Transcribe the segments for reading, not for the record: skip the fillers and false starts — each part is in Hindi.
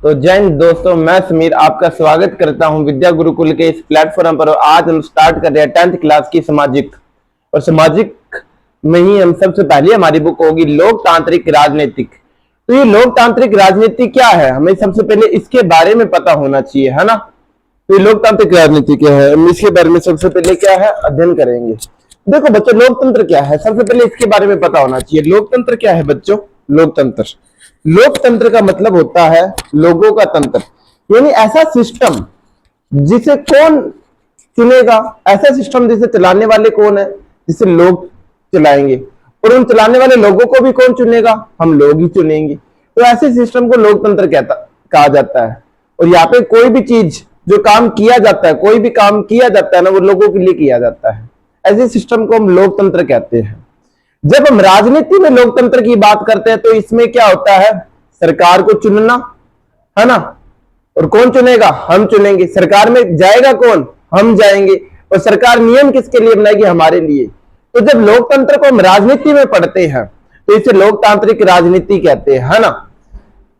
तो जय हिंद दोस्तों, मैं समीर आपका स्वागत करता हूं विद्या गुरुकुल के इस प्लेटफॉर्म पर। आज हम स्टार्ट कर रहे हैं 10th क्लास की सामाजिक, और सामाजिक में ही हम सबसे पहले हमारी बुक होगी लोकतांत्रिक राजनीतिक। तो ये लोकतांत्रिक राजनीति क्या है, हमें सबसे पहले इसके बारे में पता होना चाहिए, है ना। तो ये लोकतांत्रिक राजनीति क्या है, हम इसके बारे में सबसे पहले क्या है अध्ययन करेंगे। देखो बच्चों, लोकतंत्र क्या है, सबसे पहले इसके बारे में पता होना चाहिए। लोकतंत्र क्या है बच्चों? लोकतंत्र का मतलब होता है लोगों का तंत्र, यानी ऐसा सिस्टम जिसे कौन चुनेगा, ऐसा सिस्टम जिसे चलाने वाले कौन है, जिसे लोग चलाएंगे, और उन चलाने वाले लोगों को भी कौन चुनेगा, हम लोग ही चुनेंगे। तो ऐसे सिस्टम को लोकतंत्र कहा जाता है। और यहाँ पे कोई भी चीज जो काम किया जाता है, कोई भी काम किया जाता है ना, वो लोगों के लिए किया जाता है। ऐसे सिस्टम को हम लोकतंत्र कहते हैं। जब हम राजनीति में लोकतंत्र की बात करते हैं तो इसमें क्या होता है, सरकार को चुनना, है ना। और कौन चुनेगा, हम चुनेंगे। सरकार में जाएगा कौन, हम जाएंगे। और सरकार नियम किसके लिए बनाएगी, हमारे लिए। तो जब लोकतंत्र को हम राजनीति में पढ़ते हैं तो इसे लोकतांत्रिक राजनीति कहते हैं, है ना।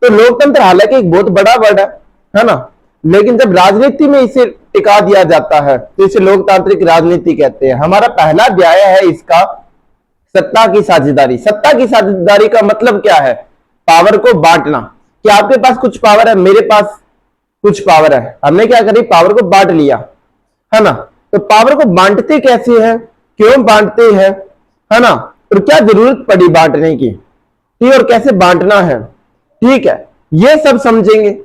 तो लोकतंत्र हालांकि एक बहुत बड़ा वर्ड है ना, लेकिन जब राजनीति में इसे टिका दिया जाता है तो इसे लोकतांत्रिक राजनीति कहते हैं। हमारा पहला अध्याय है इसका सत्ता की साझेदारी। सत्ता की साझेदारी का मतलब क्या है, पावर को बांटना। कि आपके पास कुछ पावर है, मेरे पास कुछ पावर है, हमने क्या करी, पावर को बांट लिया, है ना। तो पावर को बांटते कैसे हैं, क्यों बांटते हैं, है ना, और क्या जरूरत पड़ी बांटने की, ठीक, और कैसे बांटना है, ठीक है, ये सब समझेंगे।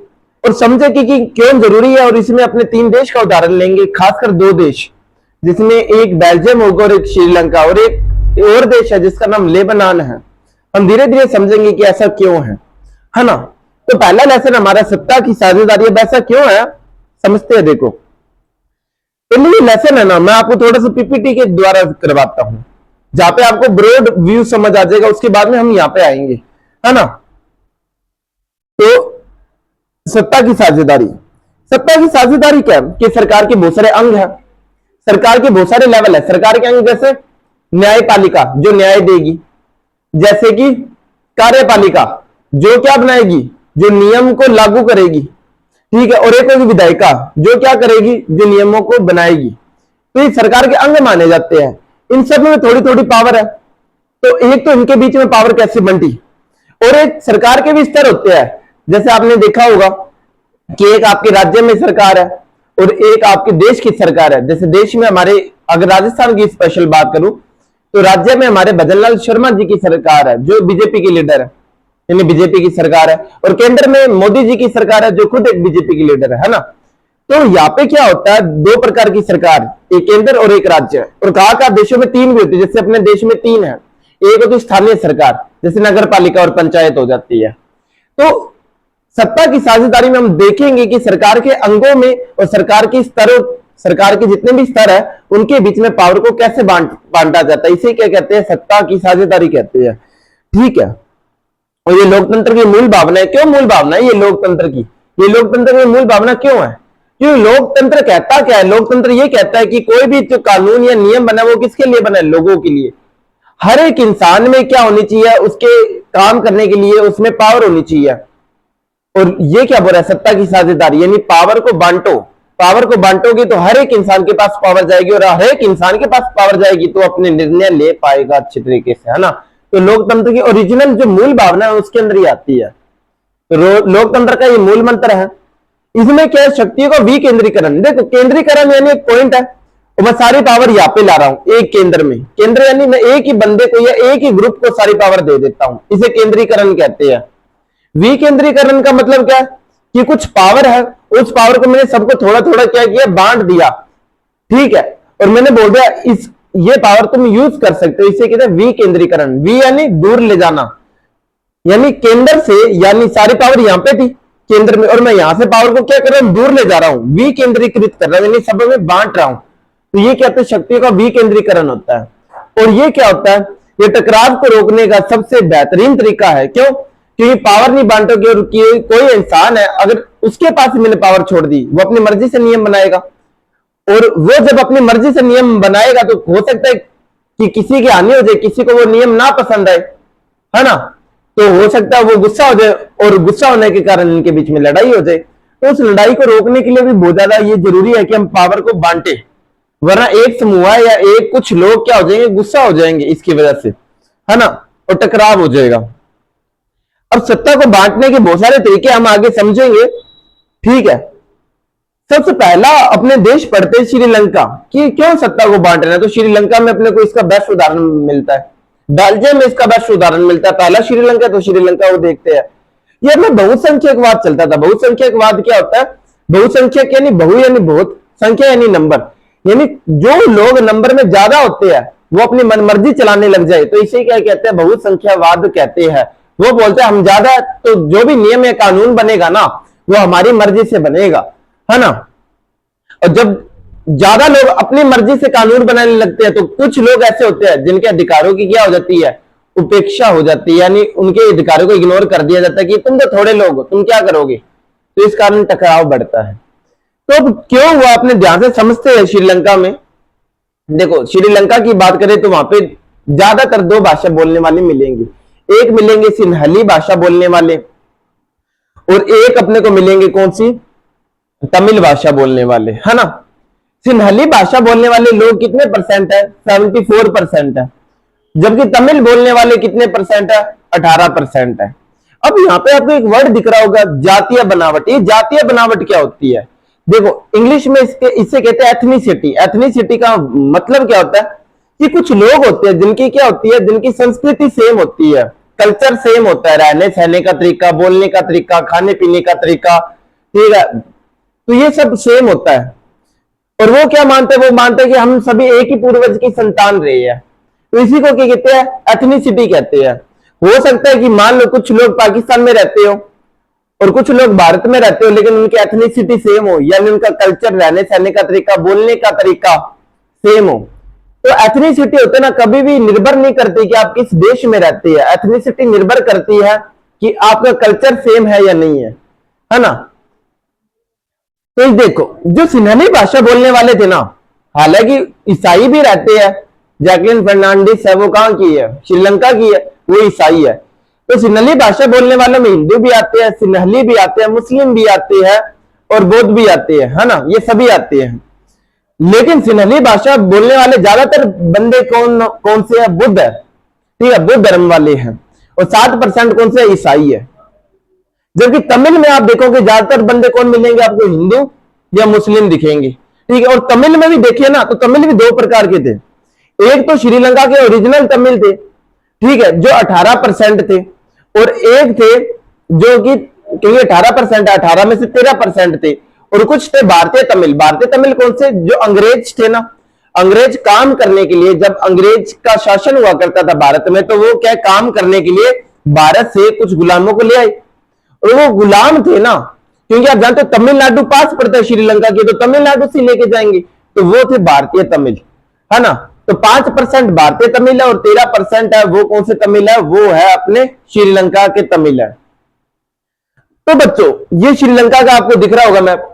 और समझेंगे कि क्यों जरूरी है। और इसमें अपने 3 देश का उदाहरण लेंगे, खासकर 2 देश, जिसमें एक बेल्जियम होगा और एक श्रीलंका, और एक और देश है जिसका नाम लेबनान है। हम धीरे धीरे समझेंगे कि ऐसा क्यों है ना। तो पहला लेसन हमारा सत्ता की साझेदारी है। ऐसा क्यों है समझते हैं। देखो पहले लेसन है ना, मैं आपको थोड़ा सा पीपीटी के द्वारा करवाता हूं, जहां पे आपको ब्रॉड व्यू समझ आ जाएगा। उसके बाद में हम यहां पे आएंगे, है ना। तो सत्ता की साझेदारी, सत्ता की साझेदारी क्या है कि सरकार के बहुत सारे अंग है, सरकार के बहुत सारे लेवल है। सरकार के अंग जैसे न्यायपालिका जो न्याय देगी, जैसे कि कार्यपालिका जो क्या बनाएगी, जो नियम को लागू करेगी, ठीक है, और एक होगी विधायिका जो क्या करेगी, जो नियमों को बनाएगी। तो ये सरकार के अंग माने जाते हैं। इन सब में थोड़ी थोड़ी पावर है। तो एक तो इनके बीच में पावर कैसे बंटी, और एक सरकार के भी स्तर होते हैं। जैसे आपने देखा होगा कि एक आपके राज्य में सरकार है और एक आपके देश की सरकार है। जैसे देश में हमारे, अगर राजस्थान की स्पेशल बात करूं तो राज्य में हमारे भजनलाल शर्मा जी की सरकार है जो बीजेपी के लीडर है, यानी बीजेपी की सरकार है। और केंद्र में मोदी जी की सरकार है जो खुद एक बीजेपी की लीडर है ना। तो यहाँ पे क्या होता है, 2 प्रकार की सरकार, एक केंद्र और एक राज्य। और कहा देशों में 3 भी होती है, जैसे अपने देश में 3 है। एक होती स्थानीय सरकार, जैसे नगर पालिका और पंचायत हो जाती है। तो सत्ता की साझेदारी में हम देखेंगे कि सरकार के अंगों में और सरकार के स्तरों, सरकार के जितने भी स्तर है उनके बीच में पावर को कैसे बांटा जाता है, इसे क्या कहते हैं, सत्ता की साझेदारी कहते हैं, ठीक है। और ये लोकतंत्र की मूल भावना है। क्यों मूल भावना है ये लोकतंत्र की, ये लोकतंत्र की मूल भावना क्यों है? क्योंकि लोकतंत्र कहता क्या है, लोकतंत्र ये कहता है कि कोई भी जो कानून या नियम बना वो किसके लिए बना है, लोगों के लिए। हर एक इंसान में क्या होनी चाहिए, उसके काम करने के लिए उसमें पावर होनी चाहिए। और ये क्या बोल रहा है, सत्ता की साझेदारी, यानी पावर को बांटो। पावर को बांटोगे तो हर एक इंसान के पास पावर जाएगी, और हर एक इंसान के पास पावर जाएगी तो अपने निर्णय ले पाएगा अच्छे तरीके से, है ना। तो लोकतंत्र की ओरिजिनल जो मूल भावना है उसके अंदर ही आती है। तो लोकतंत्र का ये मूल मंत्र है। इसमें क्या है, शक्तियों का विकेंद्रीकरण। देखो केंद्रीकरण यानी एक पॉइंट है और मैं सारी पावर यहाँ पे ला रहा हूं एक केंद्र में। केंद्र यानी मैं एक ही बंदे को या एक ही ग्रुप को सारी पावर दे देता हूं, इसे केंद्रीकरण कहते हैं। विकेंद्रीकरण का मतलब क्या है कि कुछ पावर है, उस पावर को मैंने सबको थोड़ा थोड़ा क्या किया, बांट दिया, ठीक है। और मैंने बोल दिया इस ये पावर तुम यूज कर सकते हो, इसे कहते हैं विकेंद्रीकरण। वी यानी दूर ले जाना, यानी केंद्र से, यानी सारी पावर यहां पे थी केंद्र में, और मैं यहां से पावर को क्या कर रहा हूं, दूर ले जा रहा हूं, विकेंद्रीकृत कर रहा हूं, यानी सब में बांट रहा हूं। तो ये कहते हैं शक्तियों का विकेंद्रीकरण होता है। और ये क्या होता है, ये टकराव को रोकने का सबसे बेहतरीन तरीका है। क्यों? क्योंकि पावर नहीं बांटोगे और कोई इंसान है, अगर उसके पास मैंने पावर छोड़ दी, वो अपनी मर्जी से नियम बनाएगा। और वो जब अपनी मर्जी से नियम बनाएगा तो हो सकता है कि किसी की हानि हो जाए, किसी को वो नियम ना पसंद आए, है ना। तो हो सकता है वो गुस्सा हो जाए और गुस्सा होने के कारण इनके बीच में लड़ाई हो जाए। तो उस लड़ाई को रोकने के लिए भी बहुत ज्यादा ये जरूरी है कि हम पावर को बांटे, वरना एक समूह या एक कुछ लोग क्या हो जाएंगे, गुस्सा हो जाएंगे इसकी वजह से, है ना, और टकराव हो जाएगा। अब सत्ता को बांटने के बहुत सारे तरीके हम आगे समझेंगे, ठीक है। सबसे पहला अपने देश पढ़ते हैं श्रीलंका कि क्यों सत्ता को बांट रहे हैं। तो श्रीलंका में अपने को इसका बेस्ट उदाहरण मिलता है, बेल्जियम में इसका बेस्ट उदाहरण मिलता है। पहला श्रीलंका, तो श्रीलंका वो देखते हैं। ये अपना बहुसंख्यकवाद चलता था। बहुसंख्यकवाद क्या होता है? बहुसंख्यक यानी बहु यानी बहुत, संख्या यानी नंबर, यानी जो लोग नंबर में ज्यादा होते हैं वो अपनी मनमर्जी चलाने लग जाए, तो इसे क्या कहते हैं? बहुसंख्यावाद कहते हैं। वो बोलते हैं हम ज्यादा, तो जो भी नियम या कानून बनेगा ना वो हमारी मर्जी से बनेगा, है ना। और जब ज्यादा लोग अपनी मर्जी से कानून बनाने लगते हैं तो कुछ लोग ऐसे होते हैं जिनके अधिकारों की क्या हो जाती है? उपेक्षा हो जाती है, यानी उनके अधिकारों को इग्नोर कर दिया जाता है कि तुम तो थोड़े लोग हो, तुम क्या करोगे। तो इस कारण टकराव बढ़ता है। तो क्यों हुआ, अपने ध्यान से समझते हैं। श्रीलंका में देखो, श्रीलंका की बात करें तो वहां पे ज्यादातर दो भाषा बोलने वाले मिलेंगे। एक मिलेंगे सिन्हली भाषा बोलने वाले, और एक अपने को मिलेंगे कौन सी? तमिल भाषा बोलने वाले, है ना। सिन्हली भाषा बोलने वाले लोग कितने परसेंट है? 74% है। जबकि तमिल बोलने वाले कितने परसेंट है? 18% है। अब यहाँ पे आपको एक वर्ड दिख रहा होगा, जातीय बनावट। ये जातीय बनावट क्या होती है? देखो, इंग्लिश में इसे कहते हैं एथनिसिटी। एथनिसिटी का मतलब क्या होता है कि कुछ लोग होते हैं जिनकी क्या होती है, जिनकी संस्कृति सेम होती है, कल्चर सेम होता है, रहने सहने का तरीका, बोलने का तरीका, खाने पीने का तरीका, ठीक है, तो ये सब सेम होता है। और वो क्या मानते हैं? वो मानते हैं कि हम सभी एक ही पूर्वज की संतान रहे हैं। तो इसी को क्या कहते हैं? एथनिसिटी कहते हैं। हो सकता है कि मान लो कुछ लोग पाकिस्तान में रहते हो और कुछ लोग भारत में रहते हो, लेकिन उनकी एथनिसिटी सेम हो, यानी उनका कल्चर, रहने सहने का तरीका, बोलने का तरीका सेम हो। तो एथनिसिटी होते ना, कभी भी निर्भर नहीं करती कि आप किस देश में रहते हैं। एथनिसिटी निर्भर करती है कि आपका कल्चर सेम है या नहीं है ना। तो देखो, जो सिन्हली भाषा बोलने वाले थे ना, हालांकि ईसाई भी रहते हैं। जैकलिन फर्नांडिस है, वो कहां की है? श्रीलंका की है, वो ईसाई है। तो सिन्हली भाषा बोलने वालों में हिंदू भी आते हैं, सिन्हली भी आते हैं, मुस्लिम भी आते हैं और बौद्ध भी आते हैं, है ना, ये सभी आते हैं। लेकिन सिन्हली भाषा बोलने वाले ज्यादातर बंदे कौन कौन से है? बुद्ध है, ठीक है, बुद्ध धर्म वाले हैं। और 7% कौन से? ईसाई है। जबकि तमिल में आप देखोगे ज्यादातर बंदे कौन मिलेंगे आपको? हिंदू या मुस्लिम दिखेंगे, ठीक है। और तमिल में भी देखिए ना, तो तमिल भी दो प्रकार के थे। एक तो श्रीलंका के ओरिजिनल तमिल थे, ठीक है, जो 18% थे, और एक थे जो कि, क्योंकि 18% है, 18 में से 13% थे, और कुछ थे भारतीय तमिल। भारतीय तमिल कौन से? जो अंग्रेज थे ना, अंग्रेज काम करने के लिए, जब अंग्रेज का शासन हुआ करता था भारत में, तो वो क्या काम करने के लिए भारत से कुछ गुलामों को ले आए, और वो गुलाम थे ना, क्योंकि आप जानते हो तमिलनाडु पास पड़ता है श्रीलंका के, तो तमिलनाडु से लेके जाएंगे, तो वो थे भारतीय तमिल, है ना। तो 5% भारतीय तमिल है और 13% है वो कौन से तमिल है? वो है अपने श्रीलंका के तमिल है। तो बच्चों, ये श्रीलंका का आपको दिख रहा होगा मैप।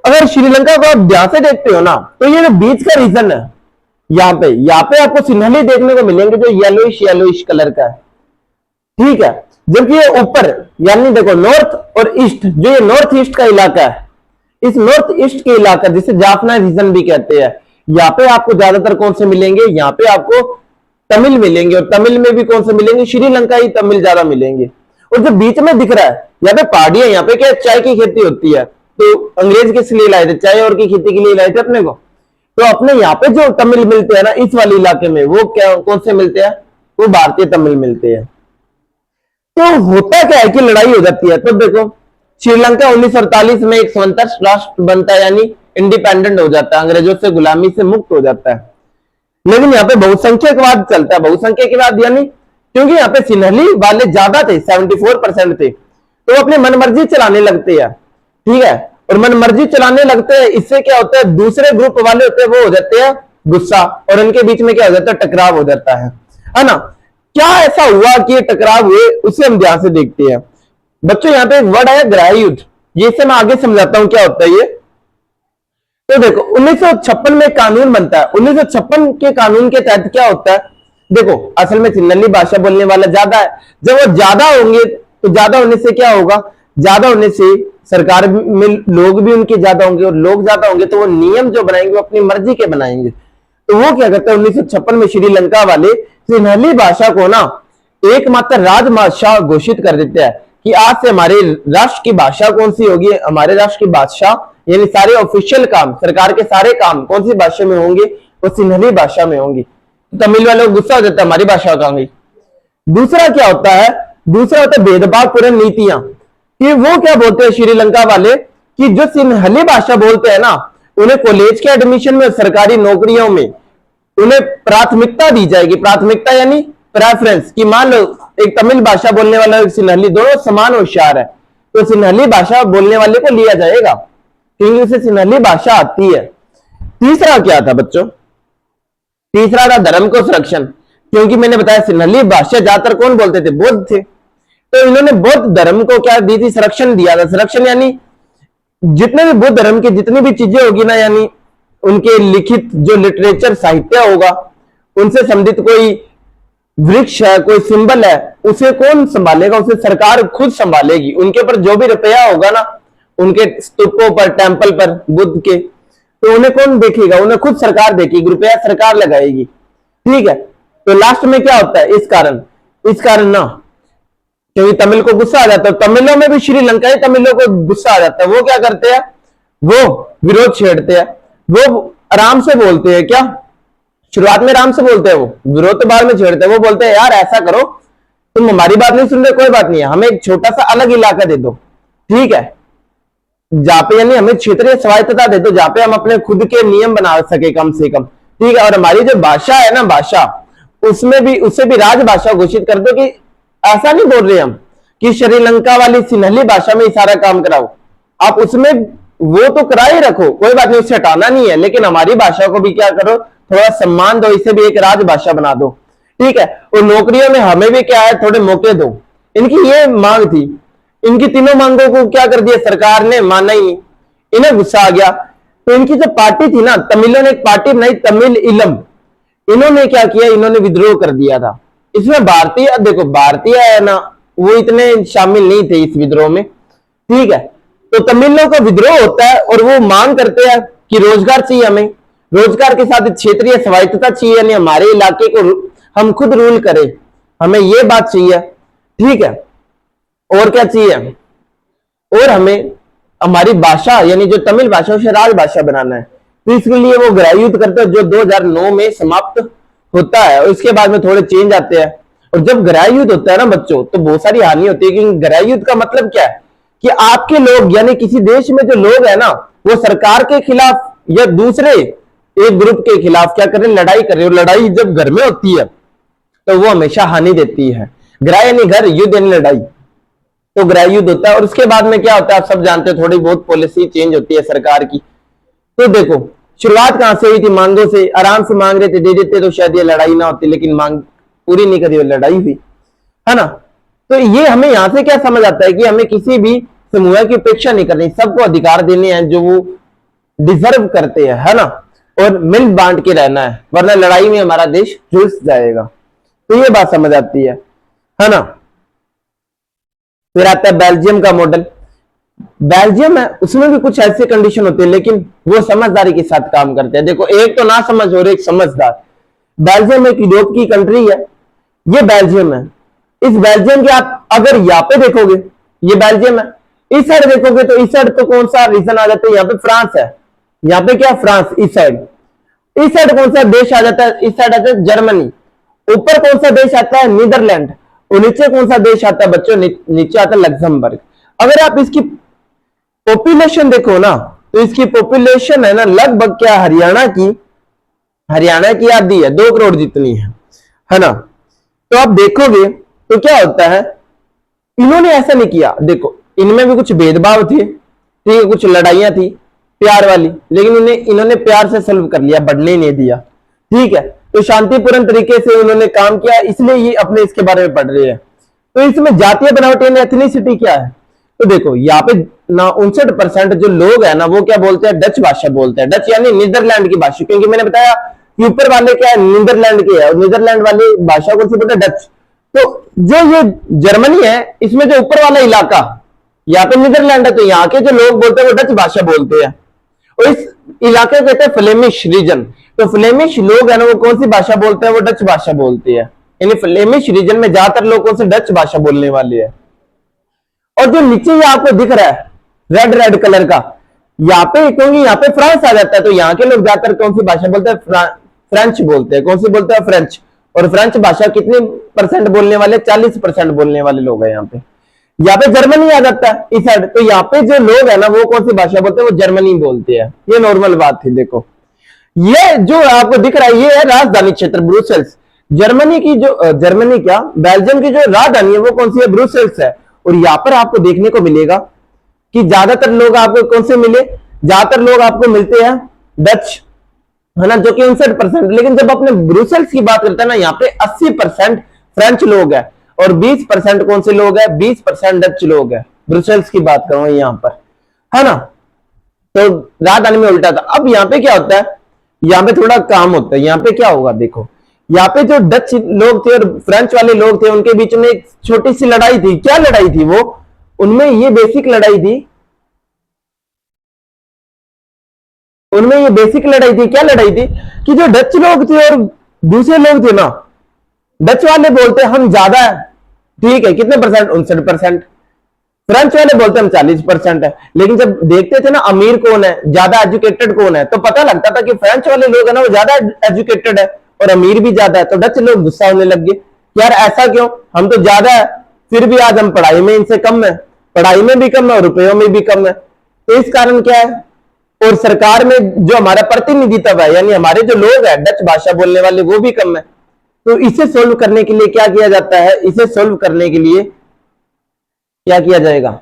अगर श्रीलंका को आप ध्यान से देखते हो ना, तो ये जो बीच का रीजन है, यहाँ पे आपको सिन्हली देखने को मिलेंगे जो येलोइश येलोइश कलर का है, ठीक है। जबकि ये ऊपर, यानी देखो नॉर्थ और ईस्ट, जो ये नॉर्थ ईस्ट का इलाका है, इस नॉर्थ ईस्ट के इलाका जिसे जाफना रीजन भी कहते हैं, यहाँ पे आपको ज्यादातर कौन से मिलेंगे? यहाँ पे आपको तमिल मिलेंगे, और तमिल में भी कौन से मिलेंगे? श्रीलंका ही तमिल ज्यादा मिलेंगे। और जो बीच में दिख रहा है, यहाँ पे पहाड़ियां, यहाँ पे क्या चाय की खेती होती है, तो अंग्रेज किस लिए लाए थे? चाय और की खेती के लिए लाए थे अपने को। तो अपने यहाँ पे जो तमिल मिलते हैं ना इस वाले इलाके में, वो क्या कौन से मिलते हैं? वो भारतीय तमिल मिलते हैं। तो होता क्या है कि लड़ाई हो जाती है। तो देखो, श्रीलंका 1948 में एक स्वतंत्र राष्ट्र बनता है, यानी इंडिपेंडेंट हो जाता है, अंग्रेजों से गुलामी से मुक्त हो जाता है। लेकिन यहाँ पे बहुसंख्यकवाद चलता है। बहुसंख्यकवाद यानी क्योंकि यहाँ पे सिन्हली वाले ज्यादा थे, 74% थे, तो वो अपनी मनमर्जी चलाने लगते हैं, ठीक है। और मनमर्जी चलाने लगते हैं, इससे क्या होता है? दूसरे ग्रुप वाले होते हैं वो हो जाते हैं गुस्सा, और उनके बीच में क्या हो जाता है? टकराव हो जाता है ना। क्या ऐसा हुआ कि ये टकराव हुए, उसे हम ध्यान से देखते हैं। बच्चों, यहाँ पे एक वर्ड है गृह युद्ध, ये से मैं आगे समझाता हूं क्या होता है ये। तो देखो, 1956 में कानून बनता है। 1956 के कानून के तहत क्या होता है देखो असल में सिन्हली भाषा बोलने वाला ज्यादा है। जब वो ज्यादा होंगे तो ज्यादा होने से क्या होगा, ज्यादा होने से सरकार में लोग भी उनके ज्यादा होंगे, और लोग ज्यादा होंगे तो वो नियम जो बनाएंगे वो अपनी मर्जी के बनाएंगे। तो वो क्या करते हैं, 1956 में श्रीलंका वाले सिन्हली भाषा को ना एकमात्र राजभाषा घोषित कर देते हैं कि आज से हमारे राष्ट्र की भाषा कौन सी होगी, हमारे राष्ट्र की भाषा यानी सारे ऑफिशियल काम, सरकार के सारे काम कौन सी भाषा में होंगे, वो सिन्हली भाषा में होंगी। तो तमिल वालों को गुस्सा हो जाता है हमारी भाषा कहां गई। दूसरा क्या होता है, दूसरा होता है भेदभाव पूर्ण नीतियां, कि वो क्या बोलते हैं श्रीलंका वाले कि जो सिन्हली भाषा बोलते हैं ना, उन्हें कॉलेज के एडमिशन में, सरकारी नौकरियों में उन्हें प्राथमिकता दी जाएगी। प्राथमिकता यानी प्रेफरेंस, कि मान लो एक तमिल भाषा बोलने वाला एक सिन्हली, दोनों समान होशियार है, तो सिन्हली भाषा बोलने वाले को लिया जाएगा क्योंकि उसे सिन्हली भाषा आती है। तीसरा क्या था बच्चों, तीसरा था धर्म को संरक्षण, क्योंकि मैंने बताया सिन्हली भाषा ज्यादातर कौन बोलते थे, बौद्ध थे, तो इन्होंने बौद्ध धर्म को क्या दी थी, संरक्षण दिया था। संरक्षण यानी जितने भी बुद्ध धर्म की जितनी भी चीजें होगी ना, यानी उनके लिखित जो लिटरेचर साहित्य होगा, उनसे संबंधित कोई वृक्ष है, कोई सिंबल है, उसे कौन संभालेगा, उसे सरकार खुद संभालेगी। उनके ऊपर जो भी रुपया होगा ना, उनके स्तूपों पर, टेम्पल पर बुद्ध के, तो उन्हें कौन देखेगा, उन्हें खुद सरकार देखेगी, रुपया सरकार लगाएगी। ठीक है, तो लास्ट में क्या होता है, इस कारण ना, क्योंकि तमिल को गुस्सा आ जाता है, तमिलों में भी श्रीलंकाई तमिलों को गुस्सा आ जाता है, वो क्या करते हैं, वो विरोध छेड़ते हैं, वो आराम से बोलते हैं, क्या शुरुआत में आराम से बोलते हैं, वो विरोध तो बाद में छेड़ते हैं। वो बोलते हैं यार ऐसा करो, तुम हमारी बात नहीं सुन रहे, कोई बात नहीं है, हमें एक छोटा सा अलग इलाका दे दो, ठीक है, जहां पे यानी हमें क्षेत्रीय स्वायत्तता दे दो, जहां पे हम अपने खुद के नियम बना सके कम से कम, ठीक है, और हमारी जो भाषा है ना, भाषा उसमें भी, उससे भी राजभाषा घोषित कर दो, कि ऐसा नहीं बोल रहे हम कि श्रीलंका वाली सिन्हली भाषा में ही सारा काम कराओ, आप उसमें वो तो करा ही रखो, कोई बात नहीं, उससे हटाना नहीं है, लेकिन हमारी भाषा को भी क्या करो, थोड़ा सम्मान दो, इसे भी एक राजभाषा बना दो, ठीक है। और नौकरियों में हमें भी क्या है, थोड़े मौके दो। इनकी ये मांग थी, इनकी तीनों मांगों को क्या कर दिया सरकार ने, माना ही नहीं, इन्हें गुस्सा आ गया। तो इनकी जो पार्टी थी ना, तमिलों ने एक पार्टी बनाई, तमिल इलम, इन्होंने क्या किया, इन्होंने विद्रोह कर दिया था। इसमें भारतीय, देखो भारतीय है ना, वो इतने शामिल नहीं थे इस विद्रोह में, ठीक है। तो तमिलों का विद्रोह होता है और वो मांग करते हैं कि रोजगार चाहिए, हमें रोजगार के साथ क्षेत्रीय स्वायत्तता चाहिए, यानी हमारे इलाके को हम खुद रूल करें, हमें ये बात चाहिए, ठीक है। और क्या चाहिए, और हमें हमारी भाषा यानी जो तमिल भाषा उसे राजभाषा बनाना है। तो इसके लिए वो गृह युद्ध करते हैं जो 2009 में समाप्त होता है, और इसके बाद में थोड़े चेंज आते हैं। और जब गृह युद्ध होता है ना बच्चों, तो बहुत सारी हानि होती है, क्योंकि गृह युद्ध का मतलब क्या है कि आपके लोग यानी किसी देश में जो लोग है ना, वो सरकार के खिलाफ या दूसरे एक ग्रुप के खिलाफ क्या कर रहे हैं, लड़ाई कर रहे हो। लड़ाई जब घर में होती है तो वो हमेशा हानि देती है। गृह यानी घर, युद्ध यानी लड़ाई, तो गृह युद्ध होता है। और उसके बाद में क्या होता है आप सब जानते हैं, थोड़ी बहुत पॉलिसी चेंज होती है सरकार की। तो देखो शुरुआत कहां से हुई थी, मांगों से, आराम से मांग रहे थे, दे देते तो शायद ये लड़ाई ना होती, लेकिन मांग पूरी नहीं करी, लड़ाई हुई, है ना। तो ये हमें यहां से क्या समझ आता है कि हमें किसी भी समूह की उपेक्षा नहीं करनी, सबको अधिकार देने हैं जो वो डिजर्व करते हैं, है ना, और मिल बांट के रहना है, वरना लड़ाई में हमारा देश झुलस जाएगा। तो ये बात समझ आती है ना। फिर आता है बेल्जियम का मॉडल। बेल्जियम है, उसमें भी कुछ ऐसे कंडीशन होते हैं, लेकिन वो समझदारी के साथ काम करते हैं। देखो एक तो ना समझ और एक समझदार। बेल्जियम एक यूरोप की कंट्री है, ये बेल्जियम है। इस बेल्जियम के आप अगर यहाँ पे देखोगे, ये बेल्जियम है, इस साइड देखोगे तो इस साइड तो कौन सा रीजन आ जाता है, यहाँ पे फ्रांस है, यहाँ पे क्या फ्रांस, इस साइड कौन सा देश आ जाता है, इस साइड आता है जर्मनी, ऊपर कौन सा देश आता है, नीदरलैंड, और नीचे कौन सा देश आता है बच्चों, नीचे आता है लग्जमबर्ग। अगर आप इसकी पॉपुलेशन देखो ना, तो इसकी पॉपुलेशन है ना लगभग क्या हरियाणा की आधी है, 2 करोड़ जितनी है ना। तो आप देखोगे तो क्या होता है, इन्होंने ऐसा नहीं किया। देखो इनमें भी कुछ भेदभाव थे, ठीक है, कुछ लड़ाइयां थी प्यार वाली, लेकिन इन्होंने प्यार से सॉल्व कर लिया, बढ़ने नहीं दिया, ठीक है। तो शांतिपूर्ण तरीके से उन्होंने काम किया, इसलिए ये अपने इसके बारे में पढ़ रहे हैं। तो इसमें जातीय बनावट यानी एथनिसिटी क्या है, तो देखो यहाँ पे ना 59% जो लोग है ना, वो क्या बोलते हैं, डच भाषा बोलते हैं। डच यानी नीदरलैंड की भाषा, क्योंकि मैंने बताया कि ऊपर वाले क्या है, नीदरलैंड के है, और नीदरलैंड वाली भाषा कौन सी बोलते हैं, डच। तो जो ये जर्मनी है, इसमें जो ऊपर वाला इलाका यहाँ पे नीदरलैंड है, तो यहाँ के जो लोग बोलते हैं वो डच भाषा बोलते हैं, और इस इलाके को कहते हैं फ्लेमिश रीजन। तो फ्लेमिश लोग है ना, वो कौन सी भाषा बोलते हैं, वो डच भाषा बोलते हैं। यानी फ्लेमिश रीजन में ज्यादातर लोग कौन से डच भाषा बोलने वाले हैं। और जो नीचे ये आपको दिख रहा है रेड रेड कलर का, यहाँ पे क्योंकि यहाँ पे फ्रांस आ जाता है, तो यहाँ के लोग ज्यादातर कौन सी भाषा बोलते हैं, फ्रेंच बोलते हैं। कौन सी बोलते हैं, फ्रेंच। और फ्रेंच भाषा कितने परसेंट बोलने वाले, 40% बोलने वाले लोग हैं यहाँ पे। यहाँ पे जर्मनी आ जाता है इस साइड, तो यहाँ पे जो लोग है ना, वो कौन सी भाषा बोलते हैं, वो जर्मनी बोलते हैं। ये नॉर्मल बात थी। देखो ये जो आपको दिख रहा है, ये है राजधानी क्षेत्र ब्रुसेल्स। जर्मनी की जो जर्मनी क्या, बेल्जियम की जो राजधानी है वो कौन सी है, ब्रुसेल्स है। और यहाँ पर आपको देखने को मिलेगा कि ज्यादातर लोग आपको कौन से मिले, ज्यादातर लोग आपको मिलते हैं डच, है ना, जो कि 59%। लेकिन जब अपने ब्रुसेल्स की बात करते हैं ना, यहाँ पे 80% फ्रेंच लोग हैं, और 20% कौन से लोग हैं, 20% डच लोग हैं। ब्रुसेल्स की बात करूं यहाँ पर, है ना। तो राजधानी में उल्टा था। अब यहाँ पे क्या होता है, यहाँ पे थोड़ा काम होता है। यहाँ पे क्या होगा, देखो यहाँ पे जो डच लोग थे और फ्रेंच वाले लोग थे, उनके बीच में एक छोटी सी लड़ाई थी। क्या लड़ाई थी वो, उनमें ये बेसिक लड़ाई थी, उनमें ये बेसिक लड़ाई थी। क्या लड़ाई थी कि जो डच लोग थे और दूसरे लोग थे ना, डच वाले बोलते हम ज्यादा है, ठीक है, कितने परसेंट, 59%। फ्रेंच वाले बोलते हम 40% है। लेकिन जब देखते थे ना अमीर कौन है, ज्यादा एजुकेटेड कौन है, तो पता लगता था कि फ्रेंच वाले लोग है ना, वो ज्यादा एजुकेटेड है और अमीर भी ज्यादा है। तो डच लोग गुस्सा होने लग गए, यार ऐसा क्यों, हम तो ज्यादा है, फिर भी आज हम पढ़ाई में इनसे कम है, पढ़ाई में भी कम है और रुपयों में भी कम है। तो इस कारण क्या है, और सरकार में जो हमारा प्रतिनिधित्व है, यानी हमारे जो लोग हैं डच भाषा बोलने वाले, वो भी कम है। तो इसे सोल्व करने के लिए क्या किया जाता है, इसे सोल्व करने के लिए क्या किया जाएगा,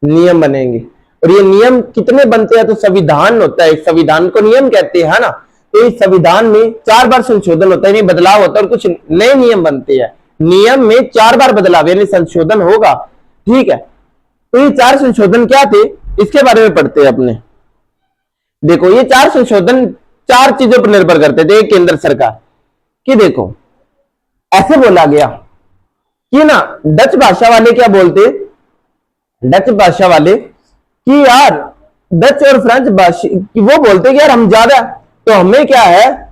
नियम बनेंगे। और ये नियम कितने बनते हैं, तो संविधान होता है, संविधान को नियम कहते हैं, है ना। तो इस संविधान में 4 बार संशोधन होता है, यानी बदलाव होता है, और कुछ नए नियम बनते हैं। नियम में 4 बार बदलाव यानी संशोधन होगा, ठीक है। तो ये 4 संशोधन क्या थे, इसके बारे में पढ़ते हैं अपने। देखो ये 4 संशोधन 4 चीजों पर निर्भर करते थे। केंद्र सरकार कि देखो ऐसे बोला गया कि ना, डच भाषा वाले क्या बोलते, डच भाषा वाले कि यार डच और फ्रेंच भाषा वो बोलते कि यार हम ज्यादा, तो हमें क्या है,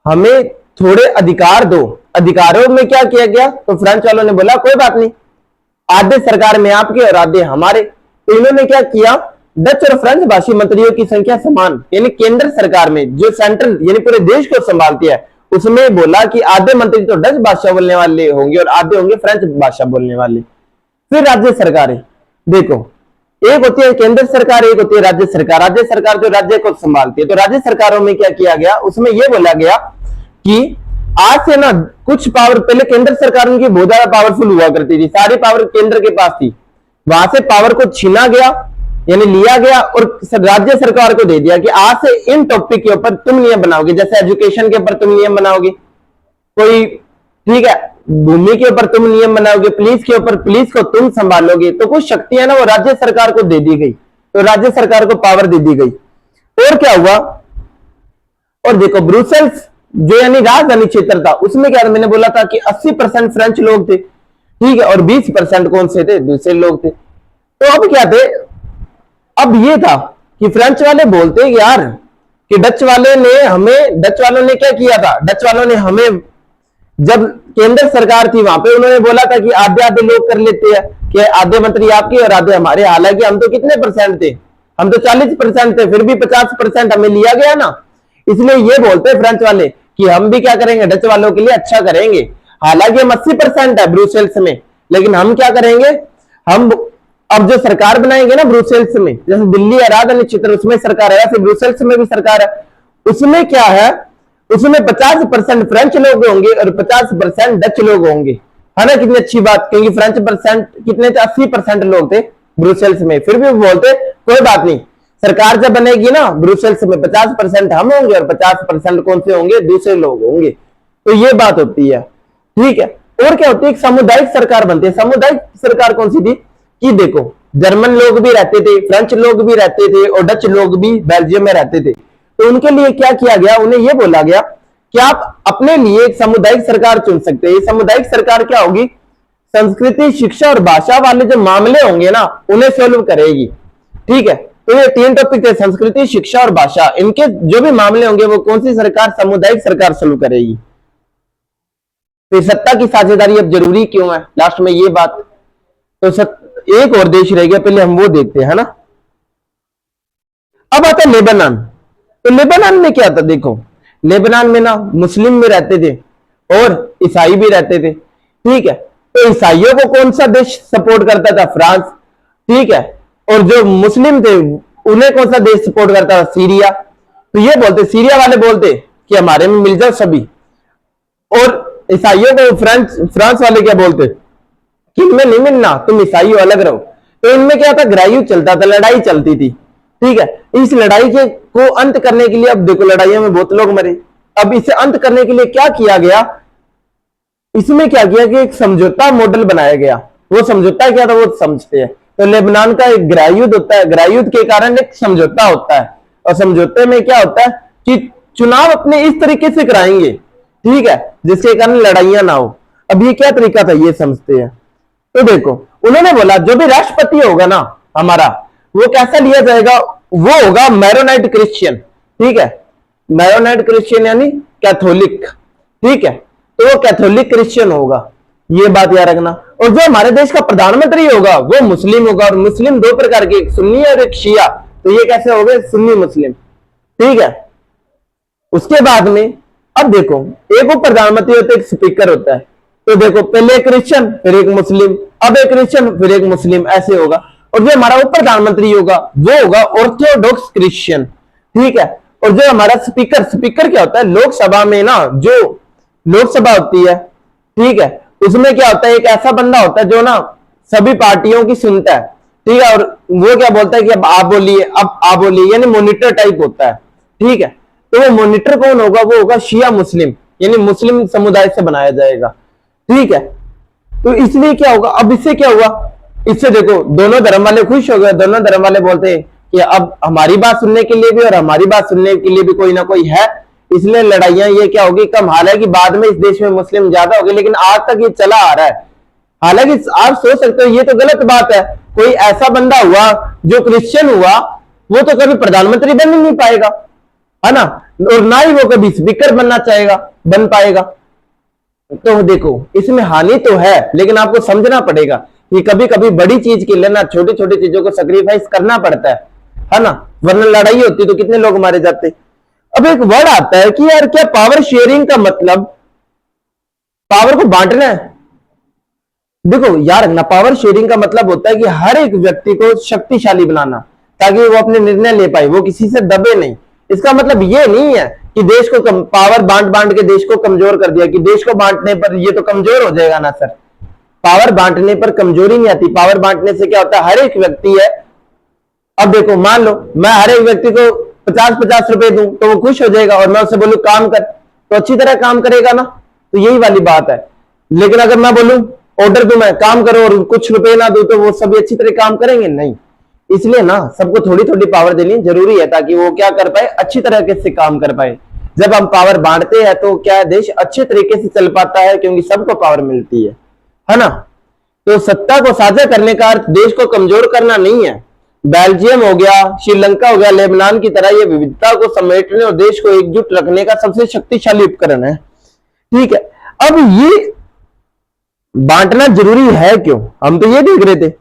हमें थोड़े अधिकार दो। अधिकारों में क्या किया गया, तो फ्रेंच वालों ने बोला कोई बात नहीं, आधे सरकार में आपके और आधे हमारे। तो इन्होंने क्या किया, डच और फ्रेंच भाषी मंत्रियों की संख्या समान, यानी केंद्र सरकार में जो सेंट्रल यानी पूरे देश को संभालती है, उसमें बोला कि आधे मंत्री तो डच भाषा बोलने वाले होंगे और आधे होंगे फ्रेंच भाषा बोलने वाले। फिर राज्य सरकारें, देखो एक होती है केंद्र सरकार, एक होती है राज्य सरकार। राज्य सरकार जो राज्य को संभालती है। तो राज्य सरकारों में क्या किया गया, उसमें यह बोला गया कि आज से ना कुछ पावर, पहले केंद्र सरकार उनकी बहुत ज्यादा पावरफुल हुआ करती थी, सारी पावर केंद्र के पास थी, वहां से पावर को छीना गया यानी लिया गया और राज्य सरकार को दे दिया कि आज से इन टॉपिक के ऊपर तुम नियम बनाओगे। जैसे एजुकेशन के ऊपर तुम नियम बनाओगे, कोई ठीक है, भूमि के ऊपर तुम नियम बनाओगे, पुलिस के ऊपर पुलिस को तुम संभालोगे। तो कुछ शक्तियां ना वो राज्य सरकार को दे दी गई, तो राज्य सरकार को पावर दे दी गई। और क्या हुआ, और देखो ब्रुसेल्स जो यानी राजधानी क्षेत्र था, उसमें क्या मैंने बोला था कि 80% फ्रेंच लोग थे, ठीक है, और 20% कौन से थे, दूसरे लोग थे। तो अब क्या थे, अब ये था कि फ्रेंच वाले बोलते यार कि डच वालों ने क्या किया था, डच वालों ने हमें, जब केंद्र सरकार थी वहां पे उन्होंने बोला था कि आधे आधे लोग कर लेते हैं, कि आधे मंत्री आपके और आधे हमारे। हालांकि हम तो कितने परसेंट थे, हम तो 40% थे, फिर भी 50% हमें लिया गया ना। इसलिए ये बोलते फ्रेंच वाले कि हम भी क्या करेंगे, डच वालों के लिए अच्छा करेंगे। हालांकि हम 80% है ब्रुसेल्स में, लेकिन हम क्या करेंगे, हम अब जो सरकार बनाएंगे ना ब्रुसेल्स में, जैसे दिल्ली है राजधानी क्षेत्र, उसमें सरकार है, ऐसे ब्रुसेल्स में भी सरकार है। उसमें क्या है, उसमें 50% फ्रेंच लोग होंगे और 50% डच लोग होंगे, है ना। कितनी अच्छी बात, क्योंकि फ्रेंच परसेंट कितने थे, 80% लोग थे ब्रुसेल्स में। फिर भी वो बोलते कोई बात नहीं, सरकार जब बनेगी ना ब्रुसेल्स में 50% हम होंगे और 50% कौन से होंगे, दूसरे लोग होंगे। तो ये बात होती है, ठीक है। और क्या होती है, सामुदायिक सरकार बनती है। सामुदायिक सरकार कौन सी थी कि देखो जर्मन लोग भी रहते थे, फ्रेंच लोग भी रहते थे और डच लोग भी बेल्जियम में रहते थे। तो उनके लिए क्या किया गया, उन्हें यह बोला गया कि आप अपने लिए एक सामुदायिक सरकार चुन सकते हैं। ये सामुदायिक सरकार क्या होगी, संस्कृति, शिक्षा और भाषा वाले जो मामले होंगे ना उन्हें सोल्व करेगी। ठीक है, तो ये 3 टॉपिक थे, संस्कृति, शिक्षा और भाषा। इनके जो भी मामले होंगे वो कौन सी सरकार, सामुदायिक सरकार सोल्व करेगी। तो सत्ता की साझेदारी अब जरूरी क्यों है, लास्ट में ये बात। तो एक और देश रह गया, पहले हम वो देखते हैं, है ना। अब आता है लेबनान। तो लेबनान में क्या था, देखो लेबनान में ना मुस्लिम भी रहते थे और ईसाई भी रहते थे। ठीक है, तो ईसाइयों को कौन सा देश सपोर्ट करता था, फ्रांस। ठीक है, और जो मुस्लिम थे उन्हें कौन सा देश सपोर्ट करता था, सीरिया। तो ये बोलते, सीरिया वाले बोलते कि हमारे में मिल जाओ सभी, और ईसाइयों को फ्रांस वाले क्या बोलते कि इनमें नहीं मिलना, तुम ईसाई हो, अलग रहो। तो इनमें क्या था, ग्राह्य चलता था, लड़ाई चलती थी। ठीक है, इस लड़ाई के को अंत करने के लिए, अब देखो लड़ाइयों में बहुत लोग मरे, अब इसे अंत करने के लिए क्या किया गया, इसमें क्या किया कि एक समझौता मॉडल बनाया गया। वो समझौता क्या था वो समझते हैं। तो लेबनान का एक गृह युद्ध होता है, गृह युद्ध के कारण एक समझौता होता है, और समझौते में क्या होता है कि चुनाव अपने इस तरीके से कराएंगे, ठीक है, जिसके कारण लड़ाइयां ना हो। अब ये क्या तरीका था ये समझते हैं। तो देखो उन्होंने बोला जो भी राष्ट्रपति होगा ना हमारा, वो कैसा लिया जाएगा, वो होगा मैरोनाइट क्रिश्चियन। ठीक है, मैरोनाइट क्रिश्चियन यानी कैथोलिक। ठीक है, तो वो कैथोलिक क्रिश्चियन होगा, ये बात याद रखना। और जो हमारे देश का प्रधानमंत्री होगा वो मुस्लिम होगा, और मुस्लिम 2 प्रकार के, एक सुन्नी और एक शिया। तो ये कैसे हो गए, सुन्नी मुस्लिम। ठीक है, उसके बाद में अब देखो एक वो प्रधानमंत्री होता है, एक स्पीकर होता है। तो देखो पहले एक क्रिश्चियन फिर एक मुस्लिम, अब एक क्रिश्चियन फिर एक मुस्लिम, ऐसे होगा। और जो हमारा उप प्रधानमंत्री होगा वो होगा ऑर्थोडॉक्स क्रिश्चियन। ठीक है, और जो हमारा स्पीकर, स्पीकर क्या होता है, लोकसभा में ना जो लोकसभा होती है, ठीक है, उसमें क्या होता है, एक ऐसा बंदा होता है जो ना सभी पार्टियों की सुनता है। ठीक है, और वो क्या बोलता है कि अब आप बोलिए, अब आप बोलिए, यानी मॉनिटर टाइप होता है। ठीक है, तो वो मॉनिटर कौन होगा, वो होगा शिया मुस्लिम, यानी मुस्लिम समुदाय से बनाया जाएगा। ठीक है, तो इसलिए क्या होगा, अब इससे क्या हुआ, इससे देखो दोनों धर्म वाले खुश हो गए। दोनों धर्म वाले बोलते हैं कि अब हमारी बात सुनने के लिए भी और हमारी बात सुनने के लिए भी कोई ना कोई है, इसलिए लड़ाइयां ये क्या होगी, कम। हालांकि बाद में इस देश में मुस्लिम ज्यादा हो गए, लेकिन आज तक ये चला आ रहा है। हालांकि आप सोच सकते हो ये तो गलत बात है, कोई ऐसा बंदा हुआ जो क्रिश्चियन हुआ वो तो कभी प्रधानमंत्री बन ही नहीं पाएगा, है ना, और ना ही वो कभी स्पीकर बनना चाहेगा, बन पाएगा। तो देखो इसमें हानि तो है, लेकिन आपको समझना पड़ेगा कि कभी कभी बड़ी चीज के लिए ना छोटी छोटी चीजों को सैक्रिफाइस करना पड़ता है ना, वरना लड़ाई होती तो कितने लोग मारे जाते। अब एक वर्ड आता है कि यार क्या पावर शेयरिंग का मतलब पावर को बांटना है। देखो यार ना, पावर शेयरिंग का मतलब होता है कि हर एक व्यक्ति को शक्तिशाली बनाना ताकि वो अपने निर्णय ले पाए, वो किसी से दबे नहीं। इसका मतलब ये नहीं है कि देश को पावर बांट बांट के देश को कमजोर कर दिया, कि देश को बांटने पर ये तो कमजोर हो जाएगा ना सर। पावर बांटने पर कमजोरी नहीं आती। पावर बांटने से क्या होता है, हर एक व्यक्ति है, अब देखो मान लो मैं हर एक व्यक्ति को 50-50 रुपए दूं तो वो खुश हो जाएगा, और मैं उससे बोलूं काम कर तो अच्छी तरह काम करेगा ना। तो यही वाली बात है। लेकिन अगर मैं बोलूं ऑर्डर दूं, मैं काम करो और कुछ रुपए ना दूं, तो वो सभी अच्छी तरह काम करेंगे नहीं। इसलिए ना सबको थोड़ी थोड़ी पावर देनी जरूरी है, ताकि वो क्या कर पाए, अच्छी तरह से काम कर पाए। जब हम पावर बांटते हैं तो क्या देश अच्छे तरीके से चल पाता है, क्योंकि सबको पावर मिलती है ना। तो सत्ता को साझा करने का अर्थ देश को कमजोर करना नहीं है। बेल्जियम हो गया, श्रीलंका हो गया, लेबनान की तरह ये विविधता को समेटने और देश को एकजुट रखने का सबसे शक्तिशाली उपकरण है। ठीक है, अब ये बांटना जरूरी है क्यों, हम तो ये देख रहे थे,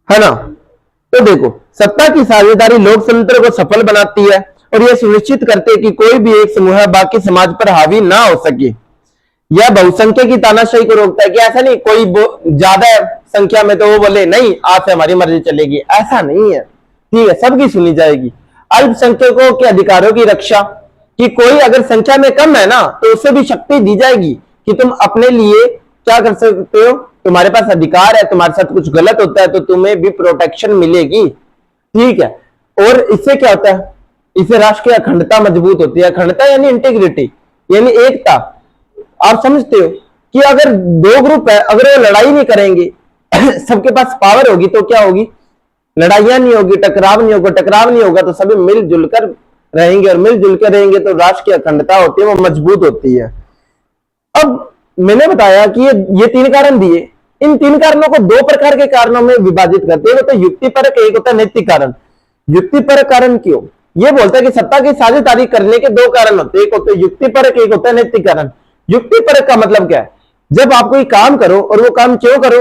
है ना। तो देखो सत्ता की साझेदारी लोकतंत्र को सफल बनाती है और यह सुनिश्चित करते हैं कि कोई भी एक समूह बाकी समाज पर हावी ना हो सके। यह बहुसंख्या की तानाशाही को रोकता है कि ऐसा नहीं कोई ज्यादा संख्या में तो वो बोले नहीं आज से हमारी मर्जी चलेगी, ऐसा नहीं है। ठीक है, सबकी सुनी जाएगी। अल्पसंख्यकों के अधिकारों की रक्षा, कि कोई अगर संख्या में कम है ना तो उसे भी शक्ति दी जाएगी कि तुम अपने लिए क्या कर सकते हो, तुम्हारे पास अधिकार है, तुम्हारे साथ कुछ गलत होता है तो तुम्हें भी प्रोटेक्शन मिलेगी। ठीक है, और इससे क्या होता है, इससे राष्ट्र की अखंडता मजबूत होती है। अखंडता यानी इंटीग्रिटी, यानी एकता। आप समझते हो कि अगर 2 ग्रुप है, अगर वो लड़ाई नहीं करेंगे सबके पास पावर होगी तो क्या होगी, लड़ाइयां नहीं होगी, टकराव नहीं होगा। टकराव नहीं होगा तो सभी मिलजुल कर रहेंगे और मिलजुल कर रहेंगे तो राष्ट्र की अखंडता होती है वो मजबूत होती है। अब मैंने बताया कि ये 3 कारण दिए, इन 3 कारणों को 2 प्रकार के कारणों में विभाजित करते हैं, एक होता है युक्तिपरक, एक होता है नैतिक कारण। युक्तिपरक कारण क्यों? ये बोलता है कि सत्ता की साझेदारी करने के 2 कारण होते हैं, एक होता है युक्तिपरक, एक होता है नैतिक कारण। युक्तिपरक का मतलब क्या है? जब आप कोई काम करो और वो काम क्यों करो,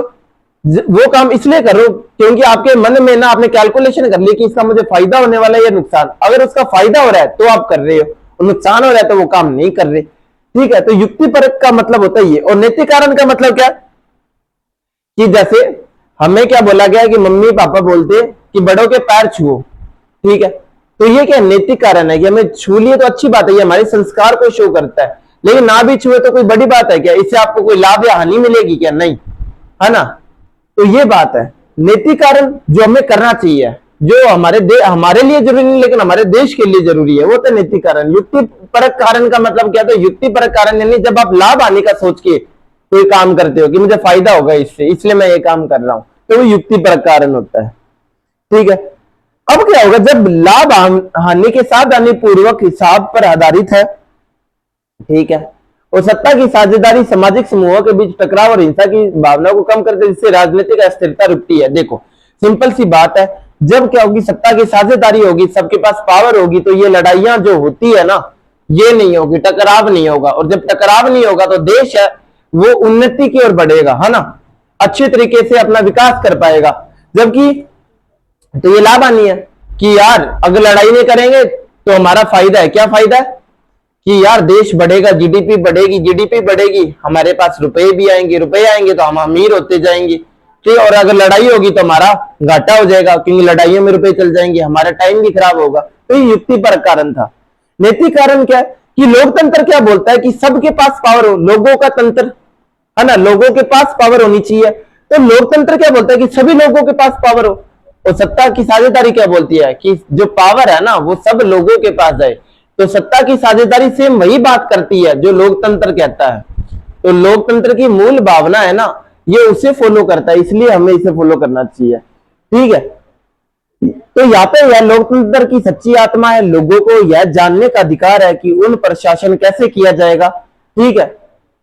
वो काम इसलिए करो क्योंकि आपके मन में ना आपने कैलकुलेशन कर ली कि इसका मुझे फायदा होने वाला है या नुकसान। अगर उसका फायदा हो रहा है तो आप कर रहे हो और नुकसान हो रहा है तो वो काम नहीं कर रहे। ठीक है, तो युक्तिपरक का मतलब होता है ये। और नैतिक कारण का मतलब क्या? कि जैसे हमें क्या बोला गया कि मम्मी पापा बोलते कि बड़ों के पैर छुओ, ठीक है, तो ये क्या नैतिक कारण है कि हमें छू लिए तो अच्छी बात है, ये हमारे संस्कार को शो करता है। लेकिन ना भी छुए तो कोई बड़ी बात है क्या? इससे आपको कोई लाभ या हानि मिलेगी क्या? नहीं, है ना। तो ये बात है। नैतिक कारण जो हमें करना चाहिए, जो हमारे लिए जरूरी नहीं लेकिन हमारे देश के लिए जरूरी है, वो तो नैतिक कारण। युक्तिपरक कारण का मतलब क्या? तो युक्तिपरक कारण यानी जब आप लाभ हानि का सोच के कोई काम करते हो कि मुझे फायदा होगा इससे, इसलिए मैं ये काम कर रहा हूं, तो वो युक्तिपरक कारण होता है। ठीक है, अब क्या होगा जब लाभ हानि के सावधानी पूर्वक हिसाब पर आधारित है, ठीक है, और सत्ता की साझेदारी सामाजिक समूहों के बीच टकराव और हिंसा की भावना को कम करते, जिससे राजनीतिक अस्थिरता रुकती है। देखो सिंपल सी बात है, जब क्या होगी सत्ता की साझेदारी होगी, सबके पास पावर होगी, तो ये लड़ाइयां जो होती है ना, ये नहीं होगी, टकराव नहीं होगा। और जब टकराव नहीं होगा तो देश है वो उन्नति की ओर बढ़ेगा, है ना, अच्छे तरीके से अपना विकास कर पाएगा। जबकि तो ये लाभ हानि है कि यार अगर लड़ाई नहीं करेंगे तो हमारा फायदा है। क्या फायदा है? कि यार देश बढ़ेगा, जीडीपी बढ़ेगी, जीडीपी बढ़ेगी, हमारे पास रुपए भी आएंगे, रुपए आएंगे तो हम अमीर होते जाएंगे। ठीक, और अगर लड़ाई होगी तो हमारा घाटा हो जाएगा क्योंकि लड़ाइयों में रुपए चल जाएंगे, हमारा टाइम भी खराब होगा। तो ये युक्तिपरक कारण था। नैतिक कारण क्या है? कि लोकतंत्र क्या बोलता है कि सबके पास पावर हो, लोगों का तंत्र, है ना, लोगों के पास पावर होनी चाहिए। तो लोकतंत्र क्या बोलता है कि सभी लोगों के पास पावर हो। और सत्ता की साझेदारी क्या बोलती है कि जो पावर है ना वो सब लोगों के पास जाए। तो सत्ता की साझेदारी सेम वही बात करती है जो लोकतंत्र कहता है। तो लोकतंत्र की मूल भावना है ना, ये उसे फॉलो करता है, इसलिए हमें इसे फॉलो करना चाहिए। ठीक है, तो यहाँ पे यह लोकतंत्र की सच्ची आत्मा है। लोगों को यह जानने का अधिकार है कि उन पर शासन कैसे किया जाएगा। ठीक है,